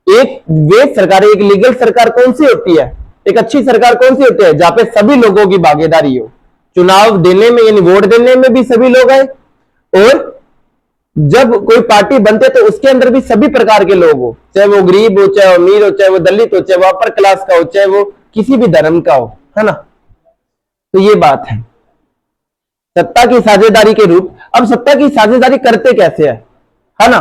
एक वैध सरकार, एक लीगल सरकार कौन सी होती है, एक अच्छी सरकार कौन सी होती है? जहां पे सभी लोगों की भागीदारी हो, चुनाव देने में यानी वोट देने में भी सभी लोग आए, और जब कोई पार्टी बनते तो उसके अंदर भी सभी प्रकार के लोग हो, चाहे वो गरीब हो, चाहे वो अमीर हो, चाहे वो दलित हो, चाहे वो अपर क्लास का हो, चाहे वो किसी भी धर्म का हो, है ना। तो ये बात है सत्ता की साझेदारी के रूप। अब सत्ता की साझेदारी करते कैसे है ना।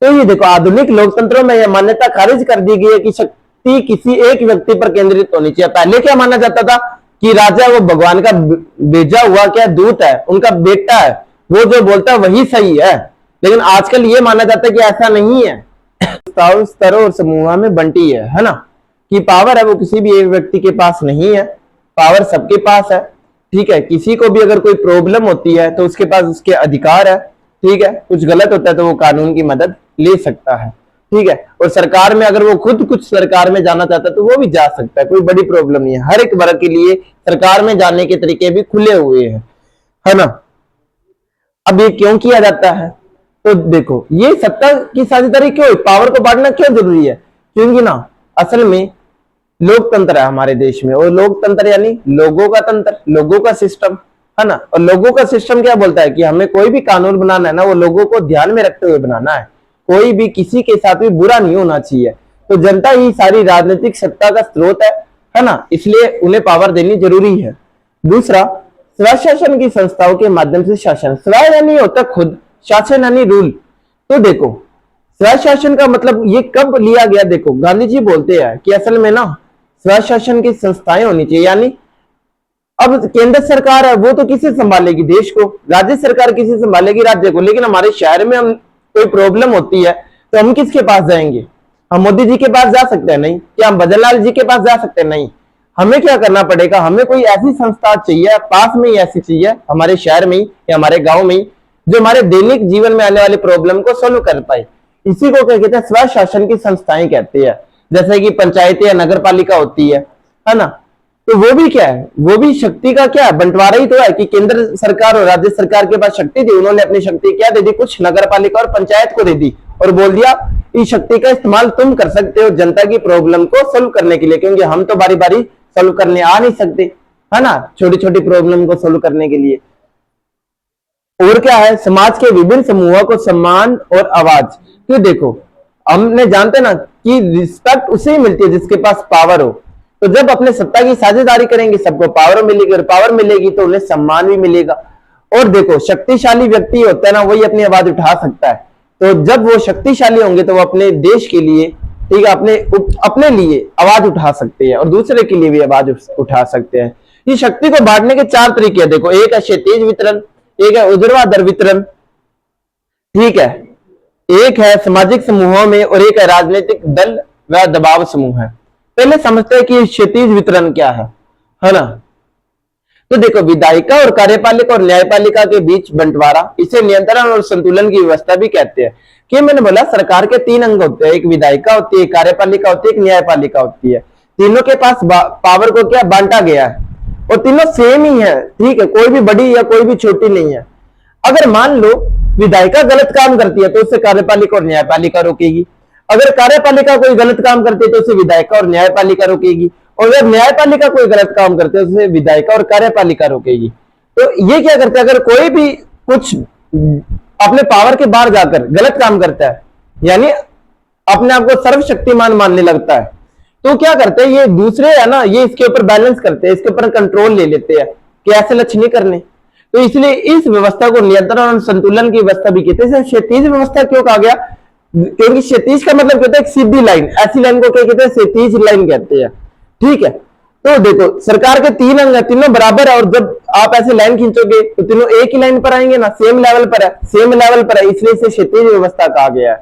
तो ये देखो आधुनिक लोकतंत्रों में यह मान्यता खारिज कर दी गई है कि शक्ति किसी एक व्यक्ति पर केंद्रित होनी चाहिए। पहले क्या माना जाता था कि राजा वो भगवान का भेजा हुआ क्या दूत है, उनका बेटा है, वो जो बोलता है वही सही है। लेकिन आजकल ये माना जाता है कि ऐसा नहीं है। स्तरों और समूहों में बंटी है ना, कि पावर है वो किसी भी एक व्यक्ति के पास नहीं है, पावर सबके पास है। ठीक है, किसी को भी अगर कोई प्रॉब्लम होती है तो उसके पास उसके अधिकार है। ठीक है, कुछ गलत होता है तो वो कानून की मदद ले सकता है। ठीक है, और सरकार में अगर वो खुद कुछ सरकार में जाना चाहता है तो वो भी जा सकता है, कोई बड़ी प्रॉब्लम नहीं है। हर एक वर्ग के लिए सरकार में जाने के तरीके भी खुले हुए हैं, है ना। अब ये क्यों किया जाता है? तो देखो ये सत्ता की साझेदारी क्यों, पावर को बांटना क्यों जरूरी है? क्योंकि ना असल में लोकतंत्र है हमारे देश में, और लोकतंत्र यानी लोगों का तंत्र, लोगों का सिस्टम, है ना। और लोगों का सिस्टम क्या बोलता है कि हमें कोई भी कानून बनाना है ना वो लोगों को ध्यान में रखते हुए बनाना है, कोई भी किसी के साथ भी बुरा नहीं होना चाहिए। तो जनता ही सारी राजनीतिक सत्ता का स्रोत है ना, इसलिए उन्हें पावर देनी जरूरी है। दूसरा, स्वशासन की संस्थाओं के माध्यम से शासन। स्व यानी होता खुद, शासन यानी रूल। तो देखो स्वशासन का मतलब ये कब लिया गया? देखो गांधी जी बोलते हैं कि असल में ना स्वशासन की संस्थाएं होनी चाहिए, यानी अब केंद्र सरकार है वो तो किसे संभालेगी? देश को। राज्य सरकार किसे संभालेगी? राज्य को। लेकिन हमारे शहर में हम कोई प्रॉब्लम होती है तो हम किसके पास जाएंगे? हम मोदी जी के पास जा सकते हैं? नहीं। क्या हम भजनलाल जी के पास जा सकते हैं? नहीं। हमें क्या करना पड़ेगा? हमें कोई ऐसी संस्था चाहिए, पास में ही ऐसी चाहिए, हमारे शहर में ही या हमारे गांव में ही, जो हमारे दैनिक जीवन में आने वाली प्रॉब्लम को सोल्व कर पाए। इसी को क्या कहते हैं? स्वशासन की संस्थाएं कहते हैं। जैसे कि पंचायतें या नगर पालिका होती है ना, तो वो भी क्या है, वो भी शक्ति का क्या है, बंटवारा ही तो है कि केंद्र सरकार और राज्य सरकार के पास शक्ति थी, उन्होंने अपनी शक्ति क्या दे दी, कुछ नगर पालिका और पंचायत को दे दी और बोल दिया इस शक्ति का इस्तेमाल तुम कर सकते हो जनता की प्रॉब्लम को सोल्व करने के लिए, क्योंकि हम तो बारी बारी सोल्व करने आ नहीं सकते, है ना, छोटी छोटी प्रॉब्लम को सोल्व करने के लिए। और क्या है, समाज के विभिन्न समूहों को सम्मान और आवाज। क्यों, देखो हमने जानते ना कि रिस्पेक्ट उसे ही मिलती है जिसके पास पावर हो, तो जब अपने सत्ता की साझेदारी करेंगे सबको पावर मिलेगी, और पावर मिलेगी तो उन्हें सम्मान भी मिलेगा। और देखो शक्तिशाली व्यक्ति होता है ना, वही अपनी आवाज उठा सकता है, तो जब वो शक्तिशाली होंगे तो वो अपने देश के लिए, ठीक है, अपने लिए आवाज उठा सकते हैं और दूसरे के लिए भी आवाज उठा सकते हैं। ये शक्ति को बांटने के 4 तरीके हैं, देखो एक है क्षैतिज वितरण, एक है ऊर्ध्वाधर वितरण, ठीक है, एक है सामाजिक समूहों में और एक है राजनीतिक दल व दबाव समूह है। पहले समझते हैं कि क्षैतिज वितरण क्या है ना। तो देखो विधायिका और कार्यपालिका और न्यायपालिका के बीच बंटवारा, इसे नियंत्रण और संतुलन की व्यवस्था भी कहते हैं। कि मैंने बोला सरकार के 3 अंग होते हैं, एक विधायिका होती है, एक कार्यपालिका होती है, एक न्यायपालिका होती है। तीनों के पास पावर को क्या बांटा गया है और तीनों सेम ही है, ठीक है, कोई भी बड़ी या कोई भी छोटी नहीं है। अगर मान लो विधायिका गलत काम करती है तो उसे कार्यपालिका और न्यायपालिका रोकेगी, अगर कार्यपालिका कोई गलत काम करती है तो उसे विधायिका और न्यायपालिका रोकेगी, और अगर न्यायपालिका कोई गलत काम करते है तो उसे विधायिका और कार्यपालिका रोकेगी। तो ये क्या करते हैं, अगर कोई भी कुछ अपने पावर के बाहर जाकर गलत काम करता है, यानी अपने आप को सर्वशक्तिमान मानने लगता है, तो क्या करते हैं ये दूसरे है ना, ये इसके ऊपर बैलेंस करते हैं, इसके ऊपर कंट्रोल ले लेते हैं कि ऐसे लक्ष्य नहीं करने। तो इसलिए इस व्यवस्था को नियंत्रण और संतुलन की व्यवस्था भी कहते हैं। क्षैतिज व्यवस्था क्यों कहा गया, क्योंकि क्षैतिज का मतलब कहते हैं एक सीधी लाइन, ऐसी लाइन को क्या कहते हैं, क्षैतिज लाइन कहते हैं, ठीक है। तो देखो सरकार के 3 अंग है, तीनों बराबर है, और जब आप ऐसे लाइन खींचोगे तो तीनों एक ही लाइन पर आएंगे ना, सेम लेवल पर है, सेम लेवल पर है, इसलिए इसे क्षैतिज व्यवस्था कहा गया है,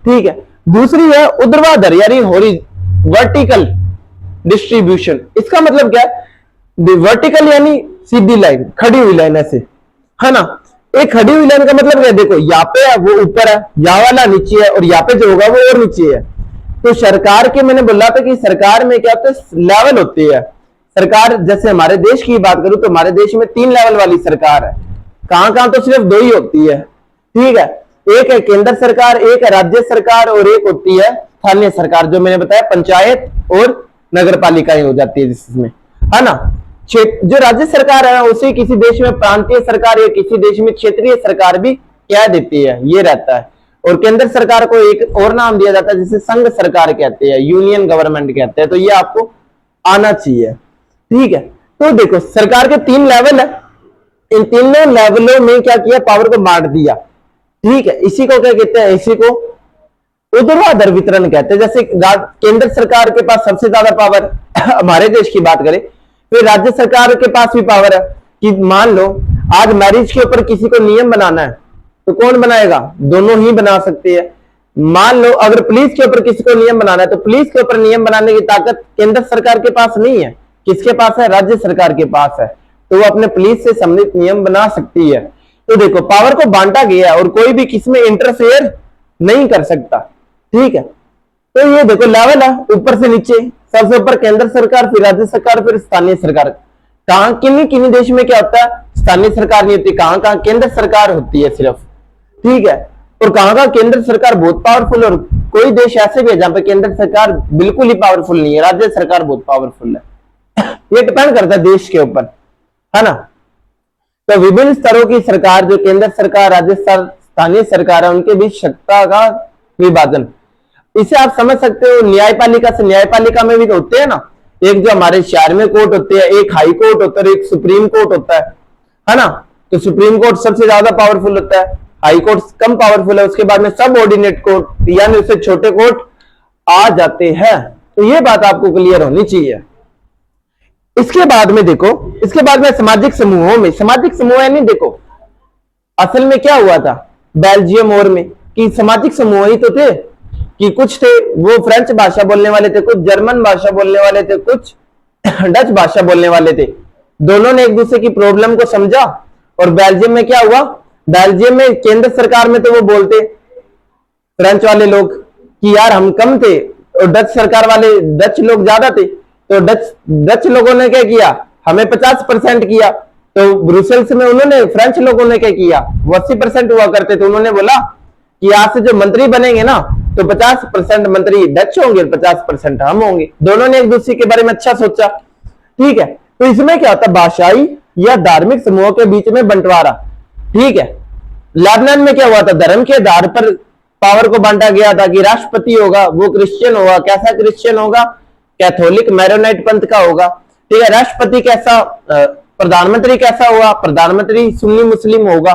ठीक है। दूसरी है ऊर्ध्वाधर यानी वर्टिकल डिस्ट्रीब्यूशन। इसका मतलब क्या है, वर्टिकल यानी सीधी लाइन, खड़ी हुई लाइन, ऐसे, है ना। एक खड़ी हुई लाइन का मतलब क्या है, देखो यहाँ पे है वो ऊपर है, यहाँ वाला नीचे है, और यहाँ पे जो होगा वो और नीचे है। तो सरकार के, मैंने बोला था कि सरकार में क्या होता है, लेवल होती है सरकार। जैसे हमारे देश की बात करूं तो हमारे देश में 3 लेवल वाली सरकार है, कहां कहां तो सिर्फ 2 ही होती है, ठीक है। एक है केंद्र सरकार, एक है राज्य सरकार, और एक होती है स्थानीय सरकार, जो मैंने बताया पंचायत और नगर पालिकाएं हो जाती है जिसमें, है ना। जो राज्य सरकार है उसे किसी देश में प्रांतीय सरकार या किसी देश में क्षेत्रीय सरकार भी कह देती है, ये रहता है। और केंद्र सरकार को एक और नाम दिया जाता है जिसे संघ सरकार कहते हैं, यूनियन गवर्नमेंट कहते हैं। तो ये आपको आना चाहिए, ठीक है। तो देखो सरकार के 3 लेवल है, इन तीनों लेवलों में क्या किया, पावर को बांट दिया, ठीक है। इसी को क्या कहते हैं, इसी को ऊर्ध्वाधर वितरण कहते हैं। जैसे केंद्र सरकार के पास सबसे ज्यादा पावर हमारे देश की बात करें, फिर राज्य सरकार के पास भी पावर है कि मान लो आज मैरिज के ऊपर किसी को नियम बनाना है तो कौन बनाएगा, दोनों ही बना सकते हैं। मान लो अगर पुलिस के ऊपर किसी को नियम बनाना है तो पुलिस के ऊपर नियम बनाने की ताकत केंद्र सरकार के पास नहीं है, किसके पास है, राज्य सरकार के पास है, तो वो अपने पुलिस से संबंधित नियम बना सकती है। तो देखो पावर को बांटा गया और कोई भी किसमें इंटरफेयर नहीं कर सकता, ठीक है। तो ये देखो लेवल है ऊपर से नीचे, सबसे ऊपर केंद्र सरकार, फिर राज्य सरकार, फिर स्थानीय सरकार। कहां किन्हीं किन्हीं देश में क्या होता है, स्थानीय सरकार नहीं होती, कहां कहां केंद्र सरकार होती है सिर्फ, ठीक है। और कहां कहां केंद्र सरकार बहुत पावरफुल, और कोई देश ऐसे भी है जहां पे केंद्र सरकार बिल्कुल ही पावरफुल नहीं है, राज्य सरकार बहुत पावरफुल है। ये डिपेंड करता है देश के ऊपर, है ना। तो विभिन्न स्तरों की सरकार, जो केंद्र सरकार, राज्य सरकार, स्थानीय सरकार है, उनके बीच सत्ता का विभाजन, इसे आप समझ सकते हो न्यायपालिका से। न्यायपालिका में भी तो होते हैं ना, एक जो हमारे शहर में कोर्ट होते हैं, एक हाई कोर्ट होता है, एक सुप्रीम कोर्ट होता है ना। तो सुप्रीम कोर्ट सबसे ज्यादा पावरफुल होता है, हाई कोर्ट कम पावरफुल है, उसके बाद में सब ऑर्डिनेट कोर्ट यानी उससे छोटे कोर्ट आ जाते हैं। तो ये बात आपको क्लियर होनी चाहिए। इसके बाद में देखो, इसके बाद में सामाजिक समूहों में, सामाजिक समूह यानी देखो असल में क्या हुआ था बेल्जियम और में, कि सामाजिक समूह ही तो थे कि कुछ थे वो फ्रेंच भाषा बोलने वाले थे, कुछ जर्मन भाषा बोलने वाले थे, कुछ डच भाषा बोलने वाले थे। दोनों ने एक दूसरे की प्रॉब्लम को समझा, और बेल्जियम में क्या हुआ, बेल्जियम में केंद्र सरकार में तो वो बोलते फ्रेंच वाले लोग कि यार हम कम थे, और डच सरकार वाले डच लोग ज्यादा थे, तो डच लोगों ने क्या किया, हमें 50% किया। तो ब्रुसेल्स में उन्होंने, फ्रेंच लोगों ने क्या किया, वो 80% हुआ करते थे, उन्होंने बोला कि यहाँ से जो मंत्री बनेंगे ना, तो 50% मंत्री डच होंगे, 50% हम होंगे। दोनों ने एक दूसरे के बारे में अच्छा सोचा, ठीक है। तो इसमें क्या होता है, भाषाई या धार्मिक समूहों के बीच में बंटवारा, ठीक है। लेबनान में क्या हुआ था, धर्म के आधार पर पावर को बांटा गया था कि राष्ट्रपति होगा वो क्रिश्चियन होगा, कैसा क्रिश्चियन होगा, कैथोलिक मैरोनाइट पंथ का होगा, ठीक है। राष्ट्रपति कैसा, प्रधानमंत्री कैसा होगा, प्रधानमंत्री सुन्नी मुस्लिम होगा,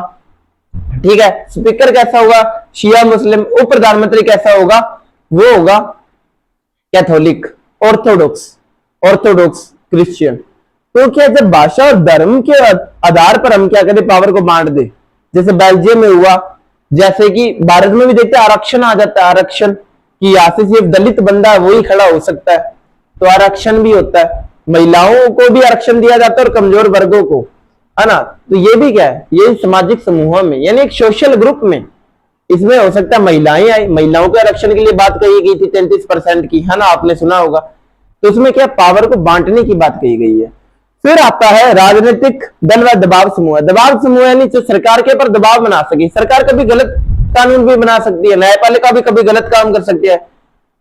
ठीक है। स्पीकर कैसा होगा, शिया मुस्लिम। उप प्रधानमंत्री कैसा होगा, वो होगा कैथोलिक, ऑर्थोडॉक्स क्रिश्चियन। तो क्या जब भाषा और धर्म के आधार पर हम क्या करें, पावर को बांट दे, जैसे बेल्जियम में हुआ, जैसे कि भारत में भी देखते हैं आरक्षण आ जाता है, आरक्षण कि यहाँ से सिर्फ दलित बंदा वही खड़ा हो सकता है, तो आरक्षण भी होता है। महिलाओं को भी आरक्षण दिया जाता है और कमजोर वर्गों को, है ना। तो ये भी क्या है, ये सामाजिक समूहों में, यानी एक सोशल ग्रुप में, इसमें हो सकता है महिलाएं आई, महिलाओं के आरक्षण के लिए बात कही गई थी 33% की, है ना, आपने सुना होगा। तो उसमें क्या, पावर को बांटने की बात कही गई है। फिर आता है राजनीतिक दल व दबाव समूह। दबाव समूह यानी जो सरकार के ऊपर दबाव बना सके, सरकार कभी गलत कानून भी बना सकती है, न्यायपालिका भी कभी गलत काम कर सकती है।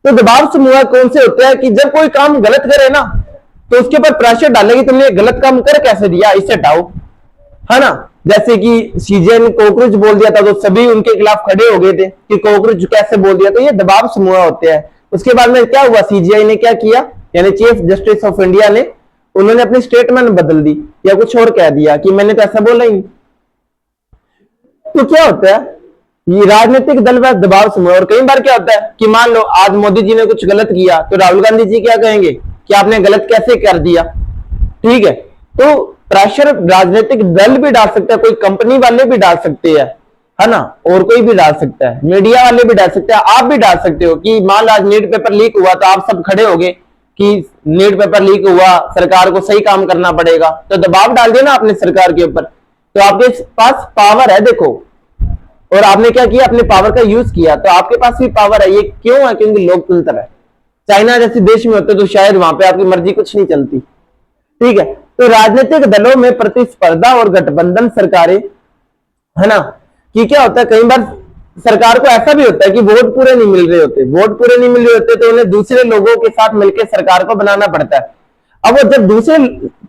तो दबाव समूह कौन से होते हैं कि जब कोई काम गलत करे ना, तो उसके ऊपर प्रेशर डालेगी, तुमने गलत काम कर कैसे दिया, इसे हटाओ, है ना। जैसे कि सीजे ने कॉकरोच बोल दिया था तो सभी उनके खिलाफ खड़े हो गए थे कि कॉकरोच कैसे बोल दिया, तो ये दबाव समूह होते हैं। उसके बाद में क्या हुआ, सीजीआई ने क्या किया, यानी चीफ जस्टिस ऑफ इंडिया ने, उन्होंने अपनी स्टेटमेंट बदल दी या कुछ और कह दिया कि मैंने तो ऐसा बोला ही। तो क्या होता है, ये राजनीतिक दल व दबाव समूह। और कई बार क्या होता है कि मान लो आज मोदी जी ने कुछ गलत किया, तो राहुल गांधी जी क्या कहेंगे कि आपने गलत कैसे कर दिया, ठीक है। तो प्रेशर राजनीतिक दल भी डाल सकता है, कोई कंपनी वाले भी डाल सकते हैं, है ना, और कोई भी डाल सकता है, मीडिया वाले भी डाल सकते हैं, आप भी डाल सकते हो कि मान लो आज नीट पेपर लीक हुआ तो आप सब खड़े हो गए कि नीट पेपर लीक हुआ, सरकार को सही काम करना पड़ेगा, तो दबाव डाल दिया ना आपने सरकार के ऊपर। तो आपके पास पावर है, देखो, और आपने क्या किया, अपने पावर का यूज किया, तो आपके पास भी पावर है। ये क्यों है, क्योंकि लोकतंत्र है। चाइना जैसे देश में होते तो शायद वहां पे आपकी मर्जी कुछ नहीं चलती, ठीक है। तो राजनीतिक दलों में प्रतिस्पर्धा और गठबंधन सरकारें, है ना, कि क्या होता है, कई बार सरकार को ऐसा भी होता है कि वोट पूरे नहीं मिल रहे होते, वोट पूरे नहीं मिल रहे होते तो उन्हें दूसरे लोगों के साथ मिलकर सरकार को बनाना पड़ता है। अब वो जब दूसरे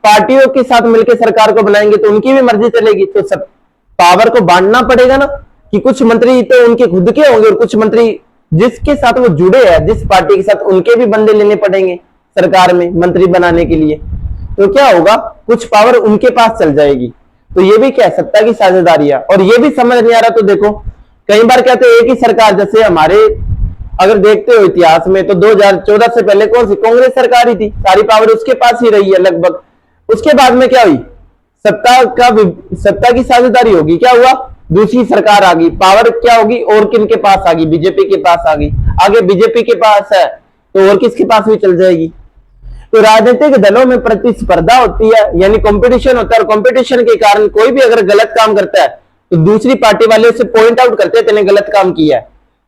पार्टियों के साथ मिलकर सरकार को बनाएंगे तो उनकी भी मर्जी चलेगी, तो सब पावर को बांटना पड़ेगा ना, कि कुछ मंत्री तो उनके खुद के होंगे और कुछ मंत्री जिसके साथ वो जुड़े हैं, जिस पार्टी के साथ, उनके भी बंदे लेने पड़ेंगे सरकार में मंत्री बनाने के लिए। तो क्या होगा, कुछ पावर उनके पास चल जाएगी। तो ये भी कह सकता है कि साझेदारी है। और ये भी समझ नहीं आ रहा, तो देखो कई बार कहते हैं एक ही सरकार, जैसे हमारे अगर देखते हो इतिहास में तो 2014 से पहले कौन सी, कांग्रेस सरकार ही थी, सारी पावर उसके पास ही रही है लगभग। उसके बाद में क्या हुई, सत्ता की साझेदारी होगी, क्या हुआ, दूसरी सरकार आ गई, पावर क्या होगी, और किन के पास आ गई, बीजेपी के पास आ गई। आगे बीजेपी के पास है तो और किसके पास भी चल जाएगी। तो राजनीतिक दलों में प्रतिस्पर्धा होती है, यानी कंपटीशन होता है, और कंपटीशन के कारण कोई भी अगर गलत काम करता है तो दूसरी पार्टी वाले उसे पॉइंट आउट करते हैं, तेने गलत काम किया है,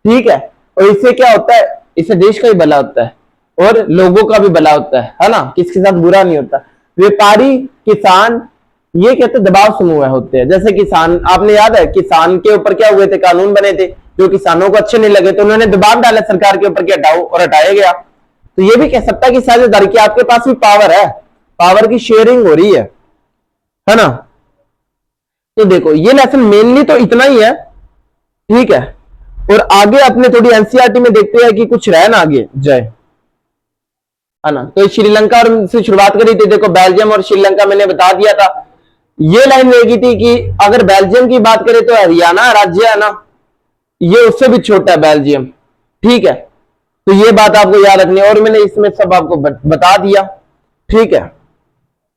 ठीक है। और इससे क्या होता है, इससे देश का ही भला होता है और लोगों का भी भला होता है ना, किसके साथ बुरा नहीं होता। व्यापारी, किसान, ये कहते दबाव समूह होते हैं। जैसे किसान, आपने याद है किसान के ऊपर क्या हुए थे, कानून बने थे जो किसानों को अच्छे नहीं लगे, तो उन्होंने दबाव डाला सरकार के ऊपर कि हटाओ, और हटाया गया। तो ये भी कह सकता है कि साझेदारी की, आपके पास भी पावर है, पावर की शेयरिंग हो रही है ना। तो देखो ये लेसन मेनली तो इतना ही है, ठीक है। और आगे अपने थोड़ी एनसीईआरटी में देखते हैं कि कुछ रह ना आगे जाए, है ना। तो श्रीलंका और से शुरुआत करी थी, देखो बेल्जियम और श्रीलंका मैंने बता दिया था। ये लाइन रहेगी थी कि अगर बेल्जियम की बात करें तो हरियाणा राज्य है ना, ये उससे भी छोटा है बेल्जियम, ठीक है। तो ये बात आपको याद रखनी है, और मैंने इसमें सब आपको बता दिया, ठीक है।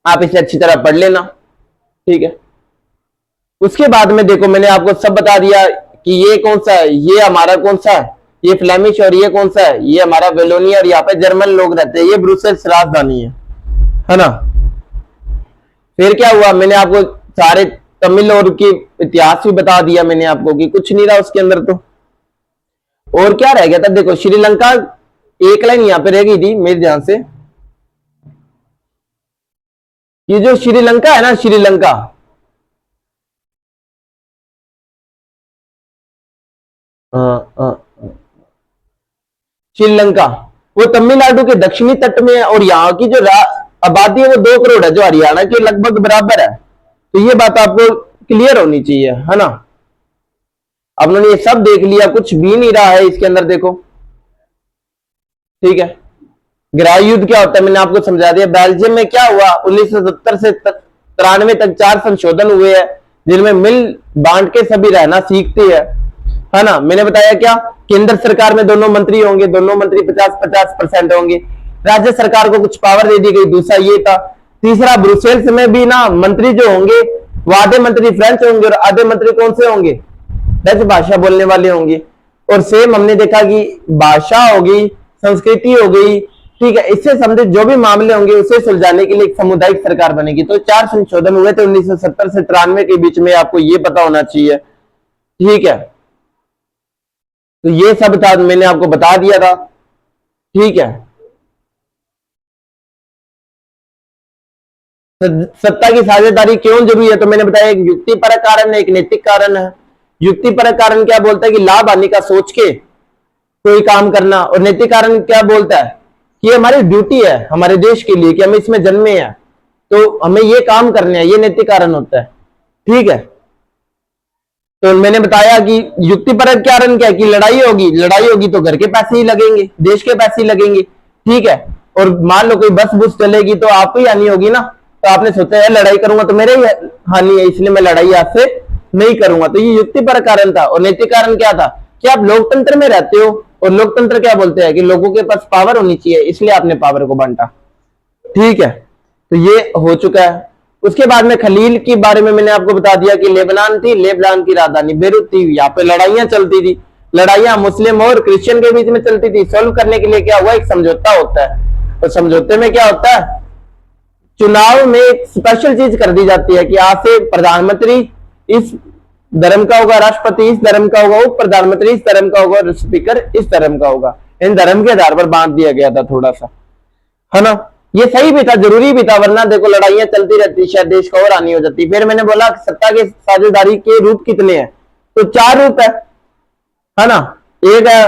आप इसे अच्छी तरह पढ़ लेना, ठीक है। उसके बाद में देखो मैंने आपको सब बता दिया कि ये कौन सा है, ये हमारा कौन सा है, ये फ्लेमिश, और ये कौन सा है, ये हमारा वेलोनिया, और यहाँ पे जर्मन लोग रहते हैं, ये ब्रुसेल्स राजधानी है ना। फिर क्या हुआ, मैंने आपको सारे तमिल और की इतिहास भी बता दिया मैंने आपको कि कुछ नहीं रहा उसके अंदर। तो और क्या रह गया था, देखो श्रीलंका, एक लाइन यहां पे रह गई थी मेरे ध्यान से, ये जो श्रीलंका है ना, श्रीलंका, श्रीलंका वो तमिलनाडु के दक्षिणी तट में है, और यहाँ की जो आबादी है वो 2 करोड़ है, जो हरियाणा के लगभग बराबर है। तो ये बात आपको क्लियर होनी चाहिए, है ना। अब उन्होंने ये सब देख लिया, कुछ भी नहीं रहा है इसके अंदर, देखो ठीक है। गृह युद्ध क्या होता है मैंने आपको समझा दिया। बेल्जियम में क्या हुआ, 1970 से 93 तक 4 संशोधन हुए हैं, जिनमें मिल बांट के सभी रहना सीखते हैं, है ना। मैंने बताया क्या, केंद्र सरकार में दोनों मंत्री होंगे, दोनों मंत्री 50-50% होंगे। राज्य सरकार को कुछ पावर दे दी गई, दूसरा ये था। तीसरा, ब्रुसेल्स में भी ना मंत्री जो होंगे वो आधे मंत्री फ्रेंच होंगे और आधे मंत्री कौन से होंगे, डच भाषा बोलने वाले होंगे। और सेम हमने देखा कि भाषा होगी, संस्कृति हो गई, ठीक है, इससे संबंधित जो भी मामले होंगे उसे सुलझाने के लिए एक सामुदायिक सरकार बनेगी। तो 4 संशोधन हुए थे 1970 से 93 के बीच में, आपको ये पता होना चाहिए, ठीक है। तो ये सब था, मैंने आपको बता दिया था, ठीक है। सत्ता की साझेदारी क्यों जरूरी है, तो मैंने बताया एक युक्तिपरक कारण है, एक नैतिक कारण है। युक्तिपरक कारण क्या बोलता है कि लाभ हानि का सोच के कोई काम करना, और नैतिक कारण क्या बोलता है कि ये हमारी ड्यूटी है हमारे देश के लिए, कि हम इसमें जन्मे हैं तो हमें ये काम करने हैं, ये नैतिक कारण होता है, ठीक है। तो मैंने बताया कि युक्तिपरक कारण क्या है कि लड़ाई होगी तो घर के पैसे ही लगेंगे, देश के पैसे ही लगेंगे, ठीक है। और मान लो कोई बस बुस चलेगी तो आपको ही हानि होगी ना, तो आपने सोचा है लड़ाई करूंगा तो मेरे ही हानि है, इसलिए मैं लड़ाई आज से नहीं करूंगा। तो ये युक्तिपरक कारण था। और नैतिक कारण क्या था कि आप लोकतंत्र में रहते हो, और लोकतंत्र क्या बोलते हैं कि लोगों के पास पावर होनी चाहिए, इसलिए आपने पावर को बांटा, ठीक है। तो ये हो चुका है। उसके बाद में खलील के बारे में मैंने आपको बता दिया कि लेबनान थी, लेबनान की राजधानी बेरूत थी, यहाँ पे लड़ाइयां चलती थी, लड़ाइयां मुस्लिम और क्रिश्चियन के बीच में चलती थी। सॉल्व करने के लिए क्या हुआ, एक समझौता होता है। तो समझौते में क्या होता है, चुनाव में एक स्पेशल चीज कर दी जाती है कि आज से प्रधानमंत्री इस धर्म का होगा, राष्ट्रपति इस धर्म का होगा, उप प्रधानमंत्री इस धर्म का होगा, और स्पीकर इस धर्म का होगा। इन धर्म के आधार पर बांट दिया गया था थोड़ा सा, है ना। ये सही भी था, जरूरी भी था, वरना देखो लड़ाइयां चलती रहती, शायद देश को और हानि हो जाती। फिर मैंने बोला सत्ता के साझेदारी के रूप कितने हैं, तो 4 रूप है ना। एक है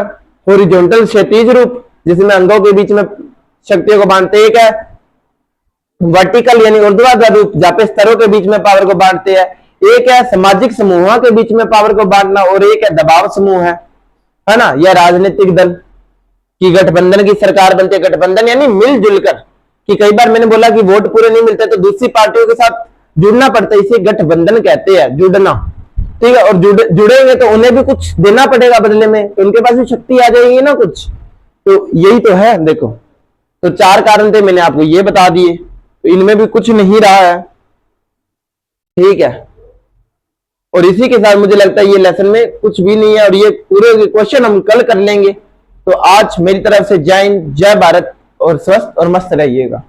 हॉरिजॉन्टल क्षैतिज रूप, जिसमें अंगों के बीच में शक्तियों को बांटते। एक है वर्टिकल यानी ऊर्ध्वाधर रूप, जहां पे स्तरों के बीच में पावर को बांटते हैं। एक है सामाजिक समूहों के बीच में पावर को बांटना, और एक है दबाव समूह है ना, या राजनीतिक दल की गठबंधन की सरकार बनती है। गठबंधन यानी मिलजुल कर, कि कई बार मैंने बोला कि वोट पूरे नहीं मिलते तो दूसरी पार्टियों के साथ जुड़ना पड़ता है, इसे गठबंधन कहते हैं, जुड़ना, ठीक है। और जुड़ेंगे तो उन्हें भी कुछ देना पड़ेगा बदले में, तो उनके पास भी शक्ति आ जाएगी ना कुछ। तो यही तो है, देखो। तो 4 कारण थे, मैंने आपको ये बता दिए, तो इनमें भी कुछ नहीं रहा है, ठीक है। और इसी के साथ मुझे लगता है ये लेसन में कुछ भी नहीं है, और ये पूरे क्वेश्चन हम कल कर लेंगे। तो आज मेरी तरफ से जय हिंद, जय भारत, और स्वस्थ और मस्त रहिएगा।